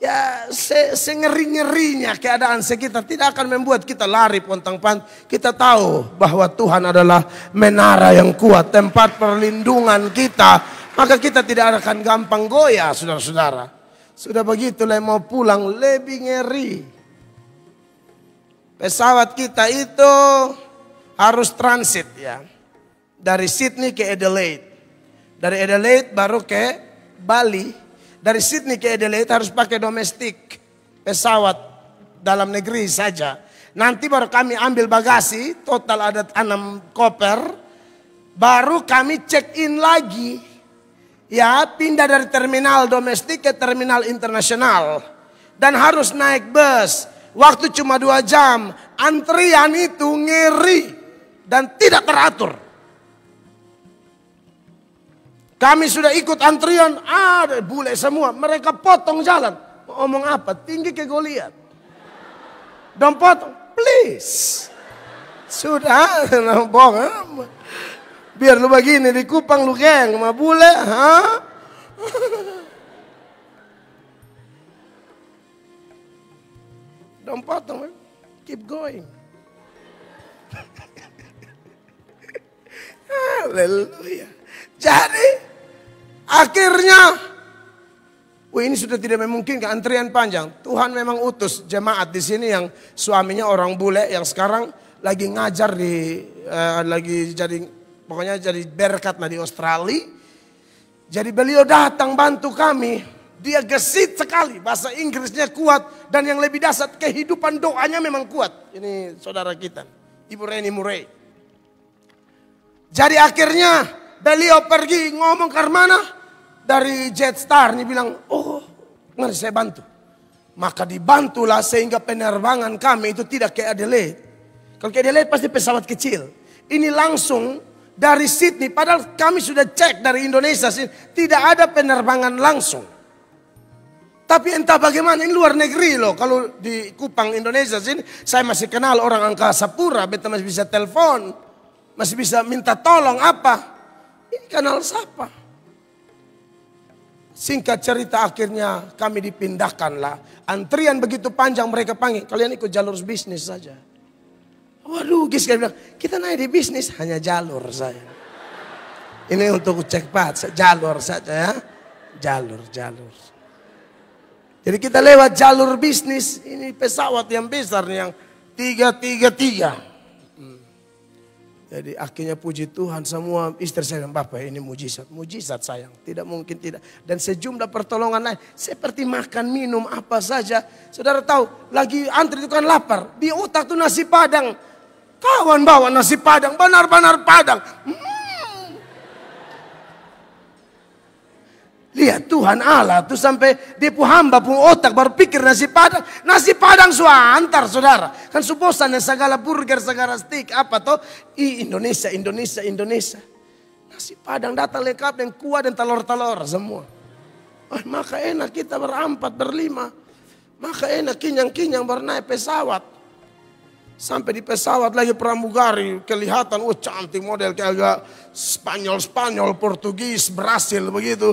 ya sengeri-ngerinya keadaan sekitar tidak akan membuat kita lari pontang-panting. Kita tahu bahwa Tuhan adalah menara yang kuat, tempat perlindungan kita. Maka kita tidak akan gampang goyah, saudara-saudara. Sudah begitulah mau pulang lebih ngeri. Pesawat kita itu harus transit ya. Dari Sydney ke Adelaide. Dari Adelaide baru ke Bali. Dari Sydney ke Adelaide harus pakai domestik, pesawat dalam negeri saja. Nanti baru kami ambil bagasi, total ada 6 koper. Baru kami check in lagi. Ya, pindah dari terminal domestik ke terminal internasional. Dan harus naik bus. Waktu cuma 2 jam. Antrian itu ngeri dan tidak teratur. Kami sudah ikut antrian, ada bule semua. Mereka potong jalan. Mau ngomong apa? Tinggi ke Goliat. Don't potong, please. Sudah, bohong. Biar lu begini di Kupang lu geng sama bule. Don't potong, man. Keep going. Haleluya. Jadi akhirnya, ini sudah tidak memungkinkan, antrian panjang. Tuhan memang utus jemaat di sini yang suaminya orang bule yang sekarang lagi ngajar lagi jadi pokoknya jadi berkat di Australia. Jadi beliau datang bantu kami. Dia gesit sekali, bahasa Inggrisnya kuat dan yang lebih dasar kehidupan doanya memang kuat. Ini saudara kita, Ibu Reni Murray. Jadi akhirnya beliau pergi ngomong ke mana? Dari Jetstar nih bilang, oh mari saya bantu. Maka dibantulah sehingga penerbangan kami itu tidak ke Adelaide. Kalau ke Adelaide pasti pesawat kecil. Ini langsung dari Sydney, padahal kami sudah cek dari Indonesia sih, tidak ada penerbangan langsung. Tapi entah bagaimana, ini luar negeri loh. Kalau di Kupang Indonesia sini, saya masih kenal orang Angkasa Pura, beta masih bisa telepon, masih bisa minta tolong apa. Ini kanal Sapa. Singkat cerita akhirnya kami dipindahkanlah. Antrian begitu panjang mereka panggil. Kalian ikut jalur bisnis saja. Waduh, saya bilang, kita naik di bisnis hanya jalur saya. Ini untuk cek pat, jalur saja ya. Jalur. Jadi kita lewat jalur bisnis. Ini pesawat yang besar yang 333. Jadi akhirnya puji Tuhan semua istri saya dan bapak ini mujizat. Mujizat sayang, tidak mungkin tidak. Dan sejumlah pertolongan lain seperti makan minum apa saja. Saudara tahu lagi antri itu kan lapar. Di otak tuh nasi padang. Kawan bawa nasi padang, benar-benar padang. Lihat Tuhan Allah tuh sampai dia pun hamba pun otak baru pikir nasi padang. Nasi padang suah antar saudara. Kan subosan segala burger, segala steak apa toh. Indonesia. Nasi padang datang lengkap dengan kuah dan telur-telur semua. Oh, maka enak kita berempat, berlima. Maka enak kinyang-kinyang baru naik pesawat. Sampai di pesawat lagi pramugari kelihatan cantik model kayak agak Spanyol, Portugis, Brasil begitu.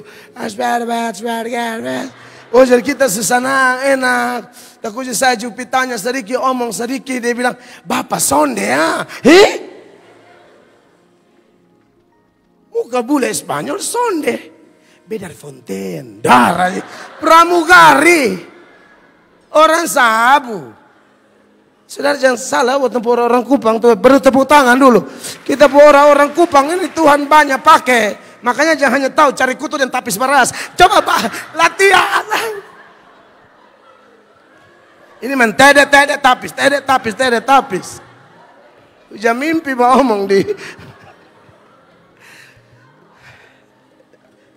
Oh jadi kita sesana enak. Takutnya saya jupitanya sedikit, omong sedikit. Dia bilang, Bapak sonde ya? Muka bule Spanyol sonde. Beda Fontaine. Darah. Pramugari. Orang sabu. Saudara jangan salah buat orang Kupang tuh beri tepuk tangan dulu. Kita buat orang Kupang ini Tuhan banyak pakai. Makanya jangan hanya tahu cari kutu dan tapis beras. Coba Pak latihan. Ini tede tapis. Udah mimpi mau omong di.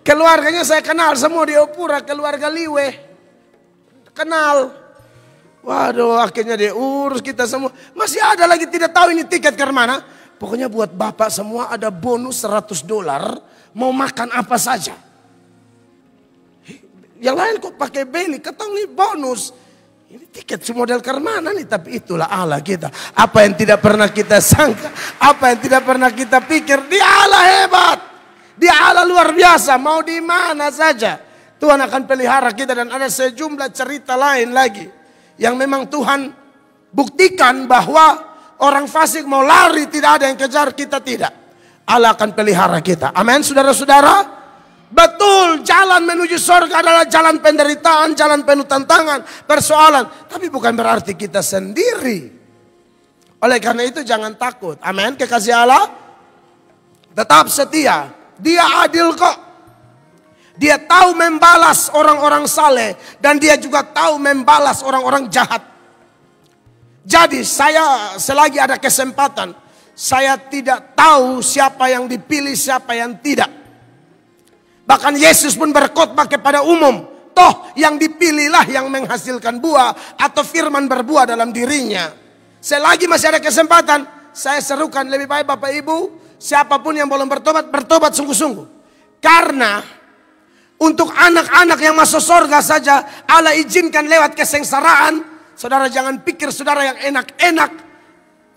Keluarganya saya kenal semua di Opura, keluarga Liwe. Kenal. Waduh akhirnya dia urus kita semua. Masih ada lagi tidak tahu ini tiket ke mana. Pokoknya buat bapak semua ada bonus $100. Mau makan apa saja. Yang lain kok pakai beli. Ketemu nih bonus. Ini tiket model ke mana nih. Tapi itulah Allah kita. Apa yang tidak pernah kita sangka. Apa yang tidak pernah kita pikir. Dia Allah hebat. Dia Allah luar biasa, mau di mana saja Tuhan akan pelihara kita. Dan ada sejumlah cerita lain lagi yang memang Tuhan buktikan bahwa orang fasik mau lari tidak ada yang kejar, kita tidak. Allah akan pelihara kita. Amin, saudara-saudara. Betul, jalan menuju surga adalah jalan penderitaan, jalan penuh tantangan, persoalan. Tapi bukan berarti kita sendiri. Oleh karena itu jangan takut. Amin, kekasih Allah. Tetap setia. Dia adil kok. Dia tahu membalas orang-orang saleh. Dan dia juga tahu membalas orang-orang jahat. Jadi saya selagi ada kesempatan, saya tidak tahu siapa yang dipilih, siapa yang tidak. Bahkan Yesus pun berkhotbah kepada umum. Toh yang dipilihlah yang menghasilkan buah atau firman berbuah dalam dirinya. Selagi masih ada kesempatan, saya serukan lebih baik Bapak Ibu, siapapun yang belum bertobat, bertobat sungguh-sungguh. Karena untuk anak-anak yang masuk surga saja Allah izinkan lewat kesengsaraan. Saudara jangan pikir saudara yang enak-enak,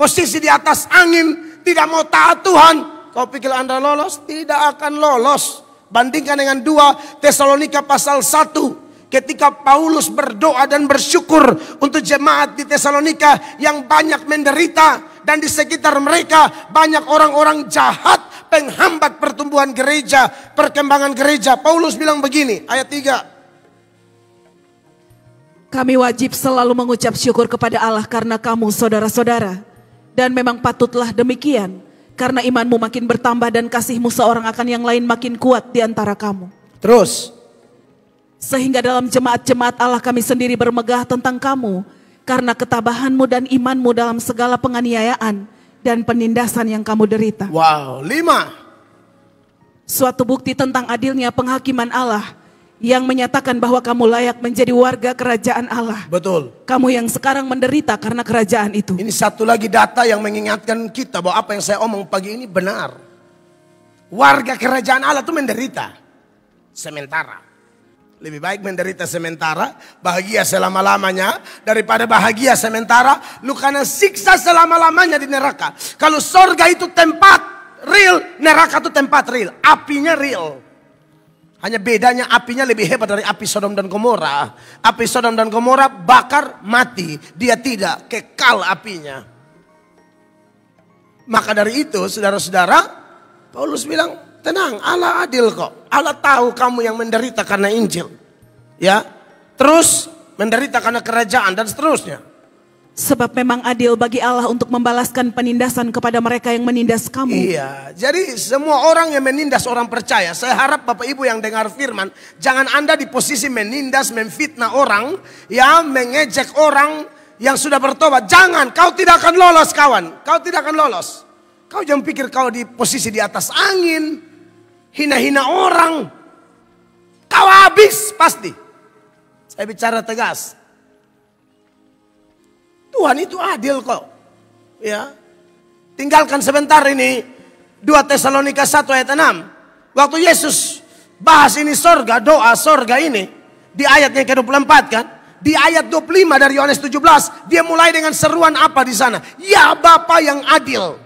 posisi di atas angin, tidak mau taat Tuhan, kau pikir Anda lolos? Tidak akan lolos. Bandingkan dengan 2 Tesalonika pasal 1. Ketika Paulus berdoa dan bersyukur untuk jemaat di Tesalonika yang banyak menderita. Dan di sekitar mereka banyak orang-orang jahat, penghambat pertumbuhan gereja, perkembangan gereja. Paulus bilang begini, ayat 3. Kami wajib selalu mengucap syukur kepada Allah karena kamu saudara-saudara. Dan memang patutlah demikian. Karena imanmu makin bertambah dan kasihmu seorang akan yang lain makin kuat di antara kamu. Terus. Sehingga dalam jemaat-jemaat Allah kami sendiri bermegah tentang kamu. Karena ketabahanmu dan imanmu dalam segala penganiayaan dan penindasan yang kamu derita. Wow, 5. Suatu bukti tentang adilnya penghakiman Allah. Yang menyatakan bahwa kamu layak menjadi warga kerajaan Allah. Betul. Kamu yang sekarang menderita karena kerajaan itu. Ini satu lagi data yang mengingatkan kita bahwa apa yang saya omong pagi ini benar. Warga kerajaan Allah itu menderita sementara. Lebih baik menderita sementara, bahagia selama-lamanya, daripada bahagia sementara, lu karena siksa selama-lamanya di neraka. Kalau surga itu tempat real, neraka itu tempat real, apinya real. Hanya bedanya apinya lebih hebat dari api Sodom dan Gomora. Api Sodom dan Gomora bakar mati. Dia tidak, kekal apinya. Maka dari itu saudara-saudara, Paulus bilang, tenang, Allah adil kok. Allah tahu kamu yang menderita karena Injil. Ya, terus menderita karena kerajaan dan seterusnya. Sebab memang adil bagi Allah untuk membalaskan penindasan kepada mereka yang menindas kamu. Iya, jadi semua orang yang menindas orang percaya. Saya harap Bapak Ibu yang dengar firman, jangan Anda di posisi menindas, memfitnah orang, ya, mengejek orang yang sudah bertobat. Jangan, kau tidak akan lolos kawan. Kau tidak akan lolos. Kau jangan pikir kau di posisi di atas angin, hina-hina orang. Kau habis pasti. Saya bicara tegas. Tuhan itu adil kok. Ya. Tinggalkan sebentar ini 2 Tesalonika 1 ayat 6. Waktu Yesus bahas ini sorga, doa sorga ini. Di ayat yang ke-24 kan. Di ayat 25 dari Yohanes 17. Dia mulai dengan seruan apa di sana? Ya Bapa yang adil.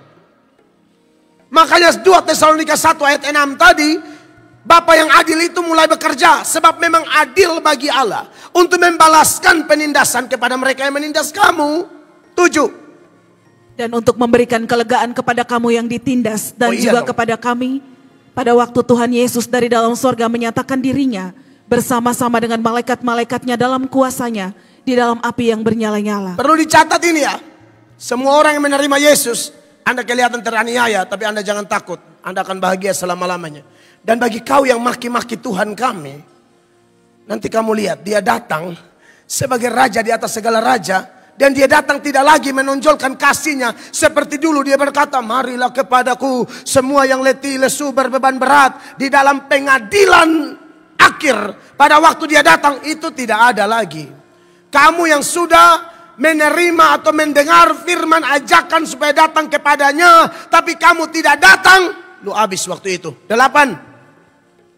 Makanya 2 Tesalonika 1 ayat 6 tadi. Bapa yang adil itu mulai bekerja. Sebab memang adil bagi Allah. Untuk membalaskan penindasan kepada mereka yang menindas kamu. 7. Dan untuk memberikan kelegaan kepada kamu yang ditindas. Dan juga kepada kami. Pada waktu Tuhan Yesus dari dalam sorga menyatakan dirinya. Bersama-sama dengan malaikat-malaikatnya dalam kuasanya. Di dalam api yang bernyala-nyala. Perlu dicatat ini ya. Semua orang yang menerima Yesus. Anda kelihatan teraniaya. Tapi Anda jangan takut. Anda akan bahagia selama-lamanya. Dan bagi kau yang maki-maki Tuhan kami. Nanti kamu lihat, dia datang sebagai raja di atas segala raja. Dan dia datang tidak lagi menonjolkan kasihnya. Seperti dulu dia berkata, marilah kepadaku semua yang letih, lesu, berbeban berat. Di dalam pengadilan akhir. Pada waktu dia datang, itu tidak ada lagi. Kamu yang sudah menerima atau mendengar firman ajakan supaya datang kepadanya. Tapi kamu tidak datang, lu habis waktu itu. 8.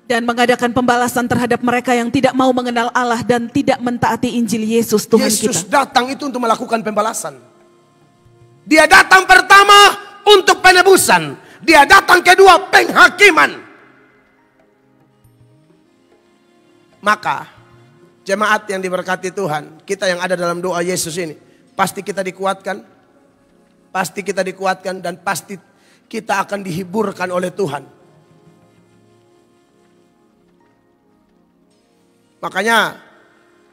Dan mengadakan pembalasan terhadap mereka yang tidak mau mengenal Allah dan tidak mentaati Injil Yesus Tuhan kita. Yesus datang itu untuk melakukan pembalasan. Dia datang pertama untuk penebusan. Dia datang kedua penghakiman. Maka jemaat yang diberkati Tuhan, kita yang ada dalam doa Yesus ini, pasti kita dikuatkan. Pasti kita dikuatkan dan pasti kita akan dihiburkan oleh Tuhan. Makanya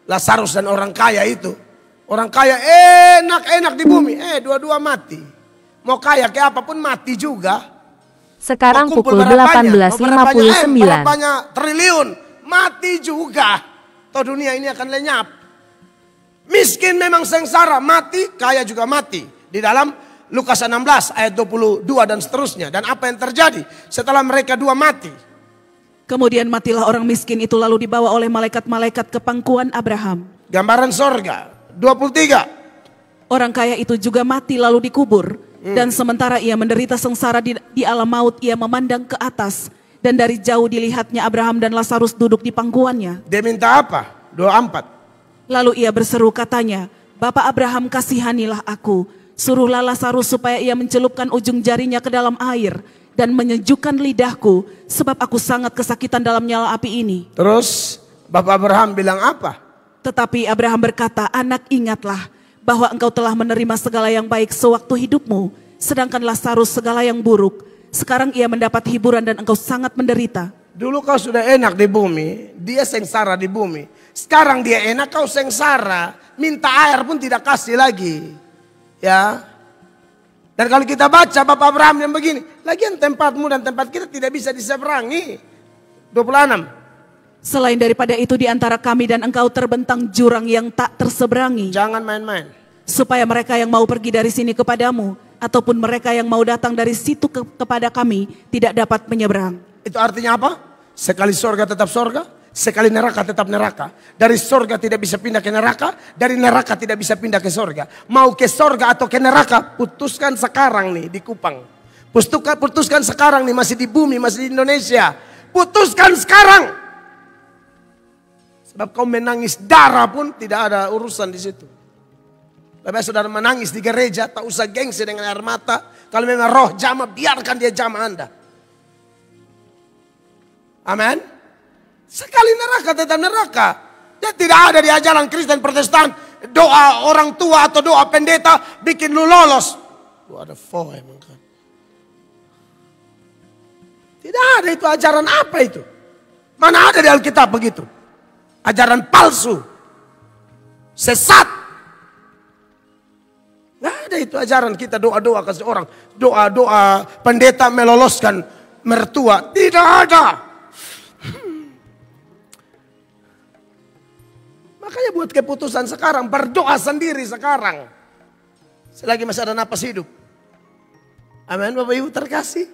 Lazarus dan orang kaya itu. Orang kaya enak-enak di bumi. Dua-dua mati. Mau kaya kayak apapun mati juga. Sekarang pukul 18.59. Banyak triliun. Mati juga. Toh dunia ini akan lenyap. Miskin memang sengsara. Mati, kaya juga mati. Di dalam Lukas 16 ayat 22 dan seterusnya. Dan apa yang terjadi setelah mereka dua mati? Kemudian matilah orang miskin itu lalu dibawa oleh malaikat-malaikat ke pangkuan Abraham. Gambaran sorga 23. Orang kaya itu juga mati lalu dikubur. Dan sementara ia menderita sengsara di alam maut, ia memandang ke atas. Dan dari jauh dilihatnya Abraham dan Lazarus duduk di pangkuannya. Dia minta apa? 24. Lalu ia berseru katanya, Bapak Abraham, kasihanilah aku. Suruhlah Lazarus supaya ia mencelupkan ujung jarinya ke dalam air dan menyejukkan lidahku, sebab aku sangat kesakitan dalam nyala api ini. Terus Bapak Abraham bilang apa? Tetapi Abraham berkata, anak, ingatlah bahwa engkau telah menerima segala yang baik sewaktu hidupmu, sedangkan Lazarus segala yang buruk. Sekarang ia mendapat hiburan dan engkau sangat menderita. Dulu kau sudah enak di bumi, dia sengsara di bumi. Sekarang dia enak, kau sengsara. Minta air pun tidak kasih lagi. Ya. Dan kalau kita baca Bapak Abraham yang begini, lagian tempatmu dan tempat kita tidak bisa diseberangi. 26. Selain daripada itu di antara kami dan engkau terbentang jurang yang tak terseberangi. Jangan main-main. Supaya mereka yang mau pergi dari sini kepadamu, ataupun mereka yang mau datang dari situ kepada kami, tidak dapat menyeberang. Itu artinya apa? Sekali sorga tetap sorga, sekali neraka tetap neraka. Dari sorga tidak bisa pindah ke neraka, dari neraka tidak bisa pindah ke sorga. Mau ke sorga atau ke neraka, putuskan sekarang nih di Kupang. Putuskan sekarang nih, masih di bumi, masih di Indonesia. Putuskan sekarang. Sebab kau menangis darah pun tidak ada urusan di situ. Lebih saudara menangis di gereja, tak usah gengsi dengan air mata. Kalau memang roh jama, biarkan dia jama Anda. Amin. Sekali neraka tetap neraka. Dia tidak ada di ajaran Kristen Protestan doa orang tua atau doa pendeta bikin lu lolos. Lu ada emang kan. Tidak ada itu ajaran apa itu? Mana ada di Alkitab begitu? Ajaran palsu. Sesat. Nggak ada itu ajaran kita doa-doa kasih orang. Doa-doa pendeta meloloskan mertua. Tidak ada. Makanya buat keputusan sekarang, berdoa sendiri sekarang. Selagi masih ada napas hidup. Amin Bapak Ibu terkasih.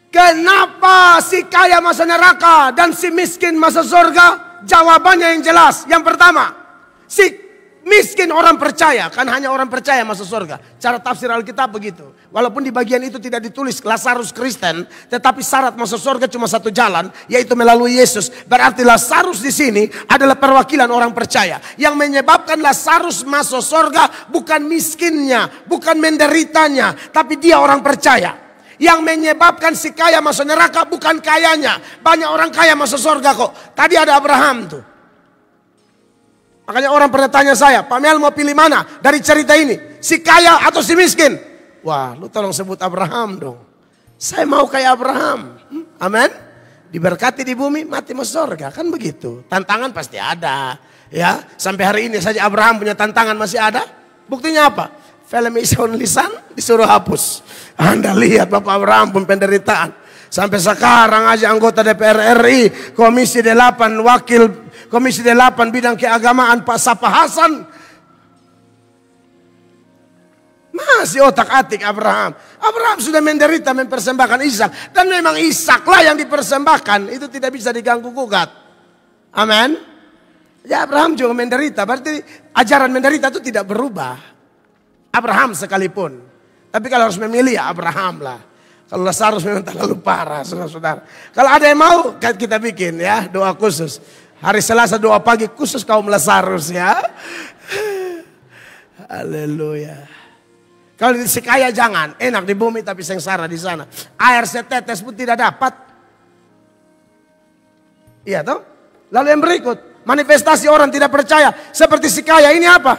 Kenapa si kaya masuk neraka dan si miskin masuk surga? Jawabannya yang jelas. Yang pertama, si miskin orang percaya, kan hanya orang percaya masuk surga. Cara tafsir Alkitab begitu. Walaupun di bagian itu tidak ditulis Lazarus Kristen, tetapi syarat masuk surga cuma satu jalan, yaitu melalui Yesus. Berarti Lazarus di sini adalah perwakilan orang percaya. Yang menyebabkan Lazarus masuk surga bukan miskinnya, bukan menderitanya, tapi dia orang percaya. Yang menyebabkan si kaya masuk neraka bukan kayanya. Banyak orang kaya masuk surga kok. Tadi ada Abraham tuh. Makanya orang pernah tanya saya, Pak Mel mau pilih mana dari cerita ini? Si kaya atau si miskin? Wah, lu tolong sebut Abraham dong. Saya mau kayak Abraham. Amin. Diberkati di bumi, mati masuk surga. Kan begitu. Tantangan pasti ada. Ya, sampai hari ini saja Abraham punya tantangan masih ada. Buktinya apa? Film Isaun Lisan disuruh hapus. Anda lihat Bapak Abraham pun penderitaan. Sampai sekarang aja anggota DPR RI, Komisi 8, Wakil Komisi 8 bidang keagamaan Pak Sapa Hasan. Masih otak-atik Abraham. Abraham sudah menderita mempersembahkan Ishak. Dan memang Ishaklah yang dipersembahkan. Itu tidak bisa diganggu gugat. Amin. Ya Abraham juga menderita. Berarti ajaran menderita itu tidak berubah. Abraham sekalipun. Tapi kalau harus memilih ya Abraham lah. Kalau Lazarus memang terlalu parah saudara-saudara. Kalau ada yang mau kita bikin ya doa khusus. Hari Selasa doa pagi khusus kaum Lazarus ya. Haleluya. Kalau si kaya jangan, enak di bumi tapi sengsara di sana. Air setetes pun tidak dapat. Iya toh? Lalu yang berikut, manifestasi orang tidak percaya seperti si kaya ini apa?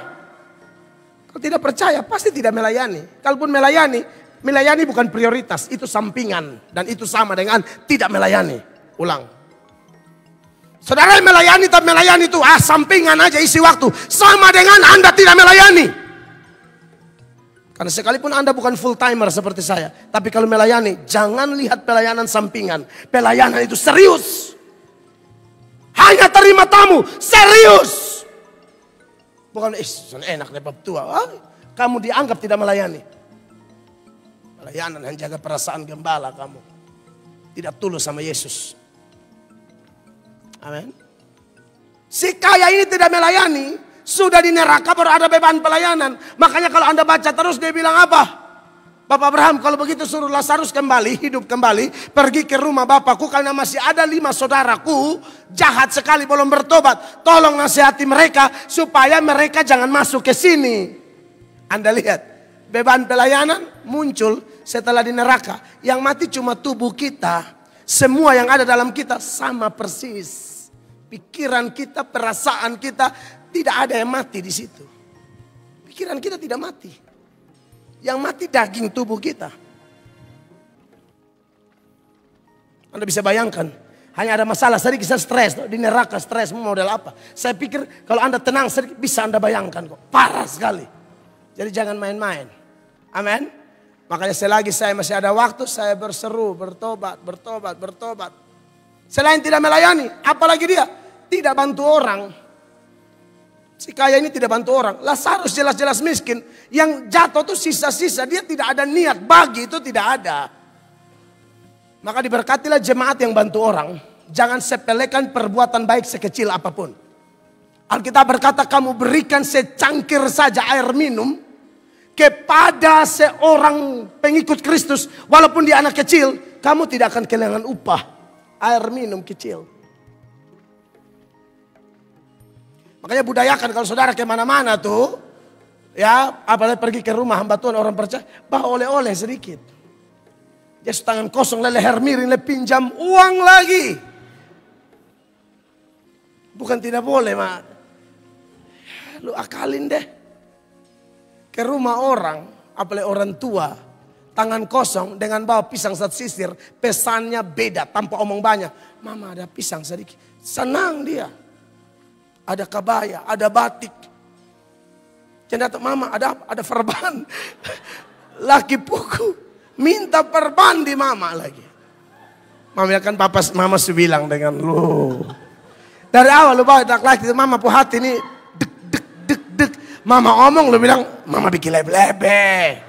Kalau tidak percaya pasti tidak melayani. Kalaupun melayani bukan prioritas, itu sampingan dan itu sama dengan tidak melayani. Ulang. Saudara yang melayani tak melayani itu sampingan aja, isi waktu. Sama dengan Anda tidak melayani. Karena sekalipun Anda bukan full timer seperti saya, tapi kalau melayani jangan lihat pelayanan sampingan. Pelayanan itu serius. Hanya terima tamu, serius. Bukan enak deh bab tua. Kamu dianggap tidak melayani. Pelayanan hanya jaga perasaan gembala kamu. Tidak tulus sama Yesus. Amin. Si kaya ini tidak melayani, sudah di neraka baru ada beban pelayanan. Makanya kalau Anda baca terus dia bilang apa? Bapak Abraham, kalau begitu suruh Lazarus kembali, hidup kembali, pergi ke rumah bapakku karena masih ada 5 saudaraku jahat sekali belum bertobat. Tolong nasihati mereka supaya mereka jangan masuk ke sini. Anda lihat, beban pelayanan muncul setelah di neraka. Yang mati cuma tubuh kita. Semua yang ada dalam kita sama persis. Pikiran kita, perasaan kita, tidak ada yang mati di situ. Pikiran kita tidak mati. Yang mati daging tubuh kita. Anda bisa bayangkan, hanya ada masalah sedikit, saya stres. Di neraka stres, model apa? Saya pikir kalau Anda tenang sedikit, bisa Anda bayangkan kok. Parah sekali. Jadi jangan main-main. Amin. Makanya selagi saya masih ada waktu, saya berseru, bertobat. Selain tidak melayani, apalagi dia tidak bantu orang. Si kaya ini tidak bantu orang. Lazarus jelas-jelas miskin. Yang jatuh tuh sisa-sisa. Dia tidak ada niat bagi, itu tidak ada. Maka diberkatilah jemaat yang bantu orang. Jangan sepelekan perbuatan baik sekecil apapun. Alkitab berkata kamu berikan secangkir saja air minum kepada seorang pengikut Kristus. Walaupun dia anak kecil, kamu tidak akan kehilangan upah. Air minum kecil. Makanya budayakan kalau saudara kemana-mana tuh, ya apalagi pergi ke rumah hamba Tuhan orang percaya, bawa oleh-oleh sedikit. Dia tangan kosong, leher miring, pinjam uang lagi. Bukan tidak boleh, mak. Lu akalin deh. Ke rumah orang, apalagi orang tua, tangan kosong dengan bawa pisang satu sisir, pesannya beda tanpa omong banyak. Mama ada pisang sedikit, senang dia. Ada kabaya, ada batik. Jangan datang, mama ada perban. Laki puku minta perban di mama lagi. Mama kan mama bilang dengan lu. Dari awal lu bawa laki mama pu hati ini dek. Mama omong lu bilang mama bikin lebe-lebe.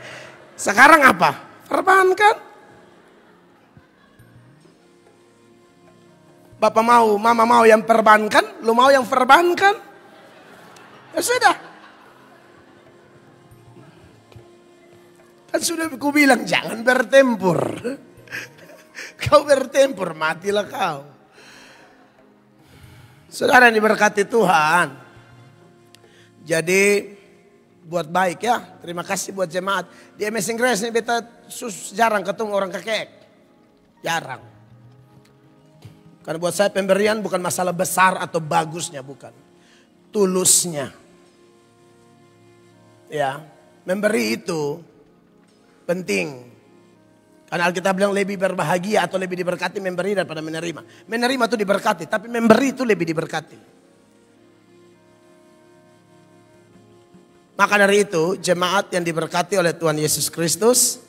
Sekarang apa? Perban kan? Bapak mau, mama mau yang perbankan, lu mau yang perbankan? Ya sudah. Kan sudah aku bilang jangan bertempur. Kau bertempur, matilah kau. Saudara yang diberkati Tuhan. Jadi buat baik ya. Terima kasih buat jemaat. Di Amazing Grace ini beta jarang ketemu orang kekek. Jarang. Karena buat saya pemberian bukan masalah besar atau bagusnya, bukan. Tulusnya. Ya, memberi itu penting. Karena Alkitab bilang lebih berbahagia atau lebih diberkati memberi daripada menerima. Menerima itu diberkati, tapi memberi itu lebih diberkati. Maka dari itu, jemaat yang diberkati oleh Tuhan Yesus Kristus,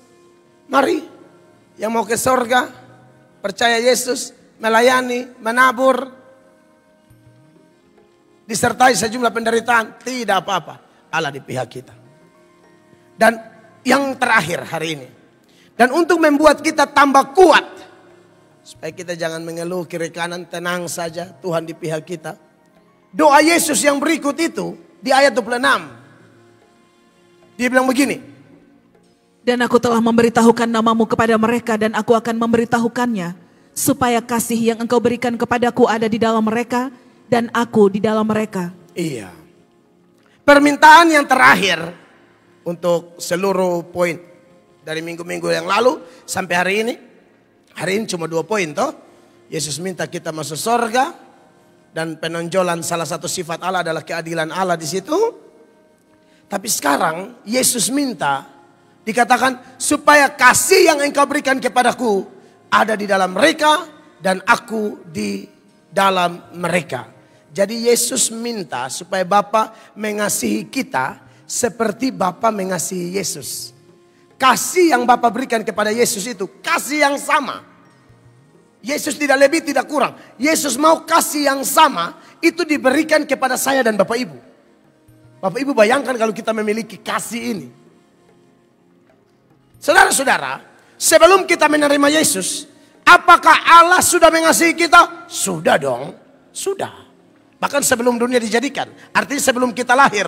mari yang mau ke surga, percaya Yesus, melayani, menabur, disertai sejumlah penderitaan, tidak apa-apa. Allah di pihak kita. Dan yang terakhir hari ini, dan untuk membuat kita tambah kuat, supaya kita jangan mengeluh kiri kanan, tenang saja, Tuhan di pihak kita. Doa Yesus yang berikut itu di ayat 26. Dia bilang begini. Dan aku telah memberitahukan namamu kepada mereka dan aku akan memberitahukannya. Supaya kasih yang engkau berikan kepadaku ada di dalam mereka dan aku di dalam mereka. Iya. Permintaan yang terakhir untuk seluruh poin dari minggu-minggu yang lalu sampai hari ini. Hari ini cuma 2 poin toh. Yesus minta kita masuk surga dan penonjolan salah satu sifat Allah adalah keadilan Allah di situ. Tapi sekarang Yesus minta dikatakan supaya kasih yang engkau berikan kepadaku ada di dalam mereka dan aku di dalam mereka. Jadi Yesus minta supaya Bapa mengasihi kita seperti Bapa mengasihi Yesus. Kasih yang Bapa berikan kepada Yesus itu kasih yang sama. Yesus tidak lebih, tidak kurang. Yesus mau kasih yang sama itu diberikan kepada saya dan Bapak Ibu. Bapak Ibu bayangkan kalau kita memiliki kasih ini. Saudara-saudara, sebelum kita menerima Yesus, apakah Allah sudah mengasihi kita? Sudah dong, sudah. Bahkan sebelum dunia dijadikan, artinya sebelum kita lahir.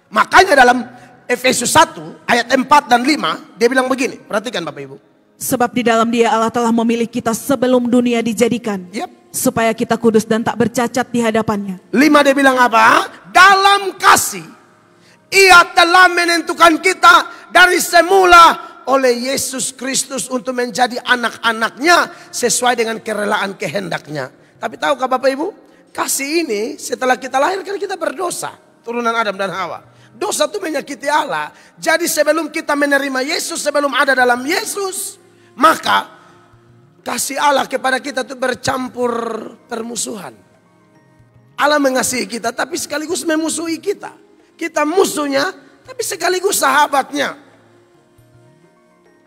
Makanya dalam Efesus 1 ayat 4 dan 5 dia bilang begini, perhatikan Bapak Ibu. Sebab di dalam Dia Allah telah memilih kita sebelum dunia dijadikan. Supaya kita kudus dan tak bercacat di hadapannya. 5 dia bilang apa? Dalam kasih Ia telah menentukan kita dari semula oleh Yesus Kristus untuk menjadi anak-anaknya sesuai dengan kerelaan kehendaknya. Tapi tahukah Bapak Ibu? Kasih ini setelah kita lahir kan kita berdosa. Turunan Adam dan Hawa. Dosa itu menyakiti Allah. Jadi sebelum kita menerima Yesus, sebelum ada dalam Yesus, maka kasih Allah kepada kita itu bercampur permusuhan. Allah mengasihi kita tapi sekaligus memusuhi kita. Kita musuhnya tapi sekaligus sahabatnya.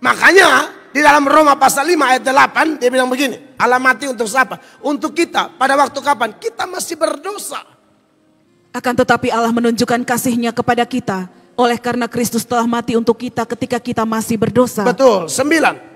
Makanya di dalam Roma pasal 5 ayat 8 dia bilang begini. Allah mati untuk siapa? Untuk kita. Pada waktu kapan? Kita masih berdosa. Akan tetapi Allah menunjukkan kasih-Nya kepada kita oleh karena Kristus telah mati untuk kita ketika kita masih berdosa. Betul. 9.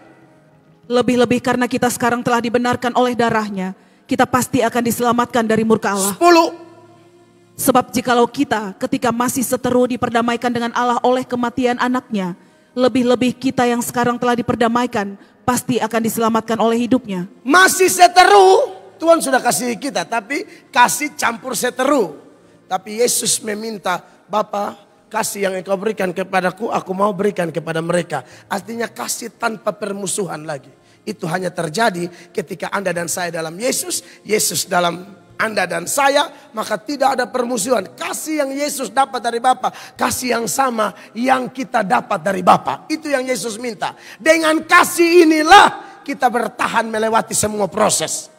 Lebih-lebih karena kita sekarang telah dibenarkan oleh darah-Nya, kita pasti akan diselamatkan dari murka Allah. 10. Sebab jikalau kita ketika masih seteru diperdamaikan dengan Allah oleh kematian anaknya, lebih-lebih kita yang sekarang telah diperdamaikan pasti akan diselamatkan oleh hidupnya. Masih seteru, Tuhan sudah kasih kita, tapi kasih campur seteru. Tapi Yesus meminta, Bapa, kasih yang engkau berikan kepadaku, aku mau berikan kepada mereka. Artinya kasih tanpa permusuhan lagi. Itu hanya terjadi ketika Anda dan saya dalam Yesus, Yesus dalam Anda dan saya, maka tidak ada permusuhan. Kasih yang Yesus dapat dari Bapa, kasih yang sama yang kita dapat dari Bapa. Itu yang Yesus minta. Dengan kasih inilah kita bertahan melewati semua proses.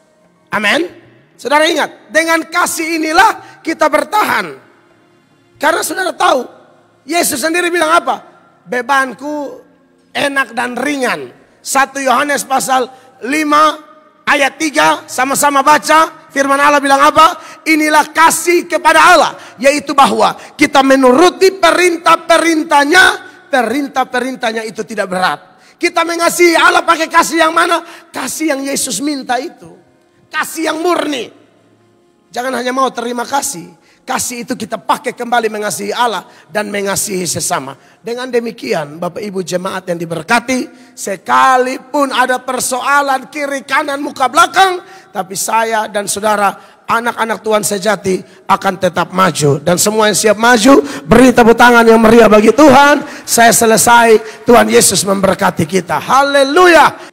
Amin. Saudara ingat, dengan kasih inilah kita bertahan. Karena saudara tahu, Yesus sendiri bilang apa? Bebanku enak dan ringan. 1 Yohanes pasal 5 ayat 3 sama-sama baca. Firman Allah bilang apa? Inilah kasih kepada Allah, yaitu bahwa kita menuruti perintah-perintahnya. Perintah-perintahnya itu tidak berat. Kita mengasihi Allah pakai kasih yang mana? Kasih yang Yesus minta itu. Kasih yang murni. Jangan hanya mau terima kasih. Kasih itu kita pakai kembali mengasihi Allah dan mengasihi sesama. Dengan demikian Bapak Ibu jemaat yang diberkati, sekalipun ada persoalan kiri kanan muka belakang, tapi saya dan saudara anak-anak Tuhan sejati akan tetap maju. Dan semua yang siap maju, beri tepuk tangan yang meriah bagi Tuhan. Saya selesai, Tuhan Yesus memberkati kita. Haleluya.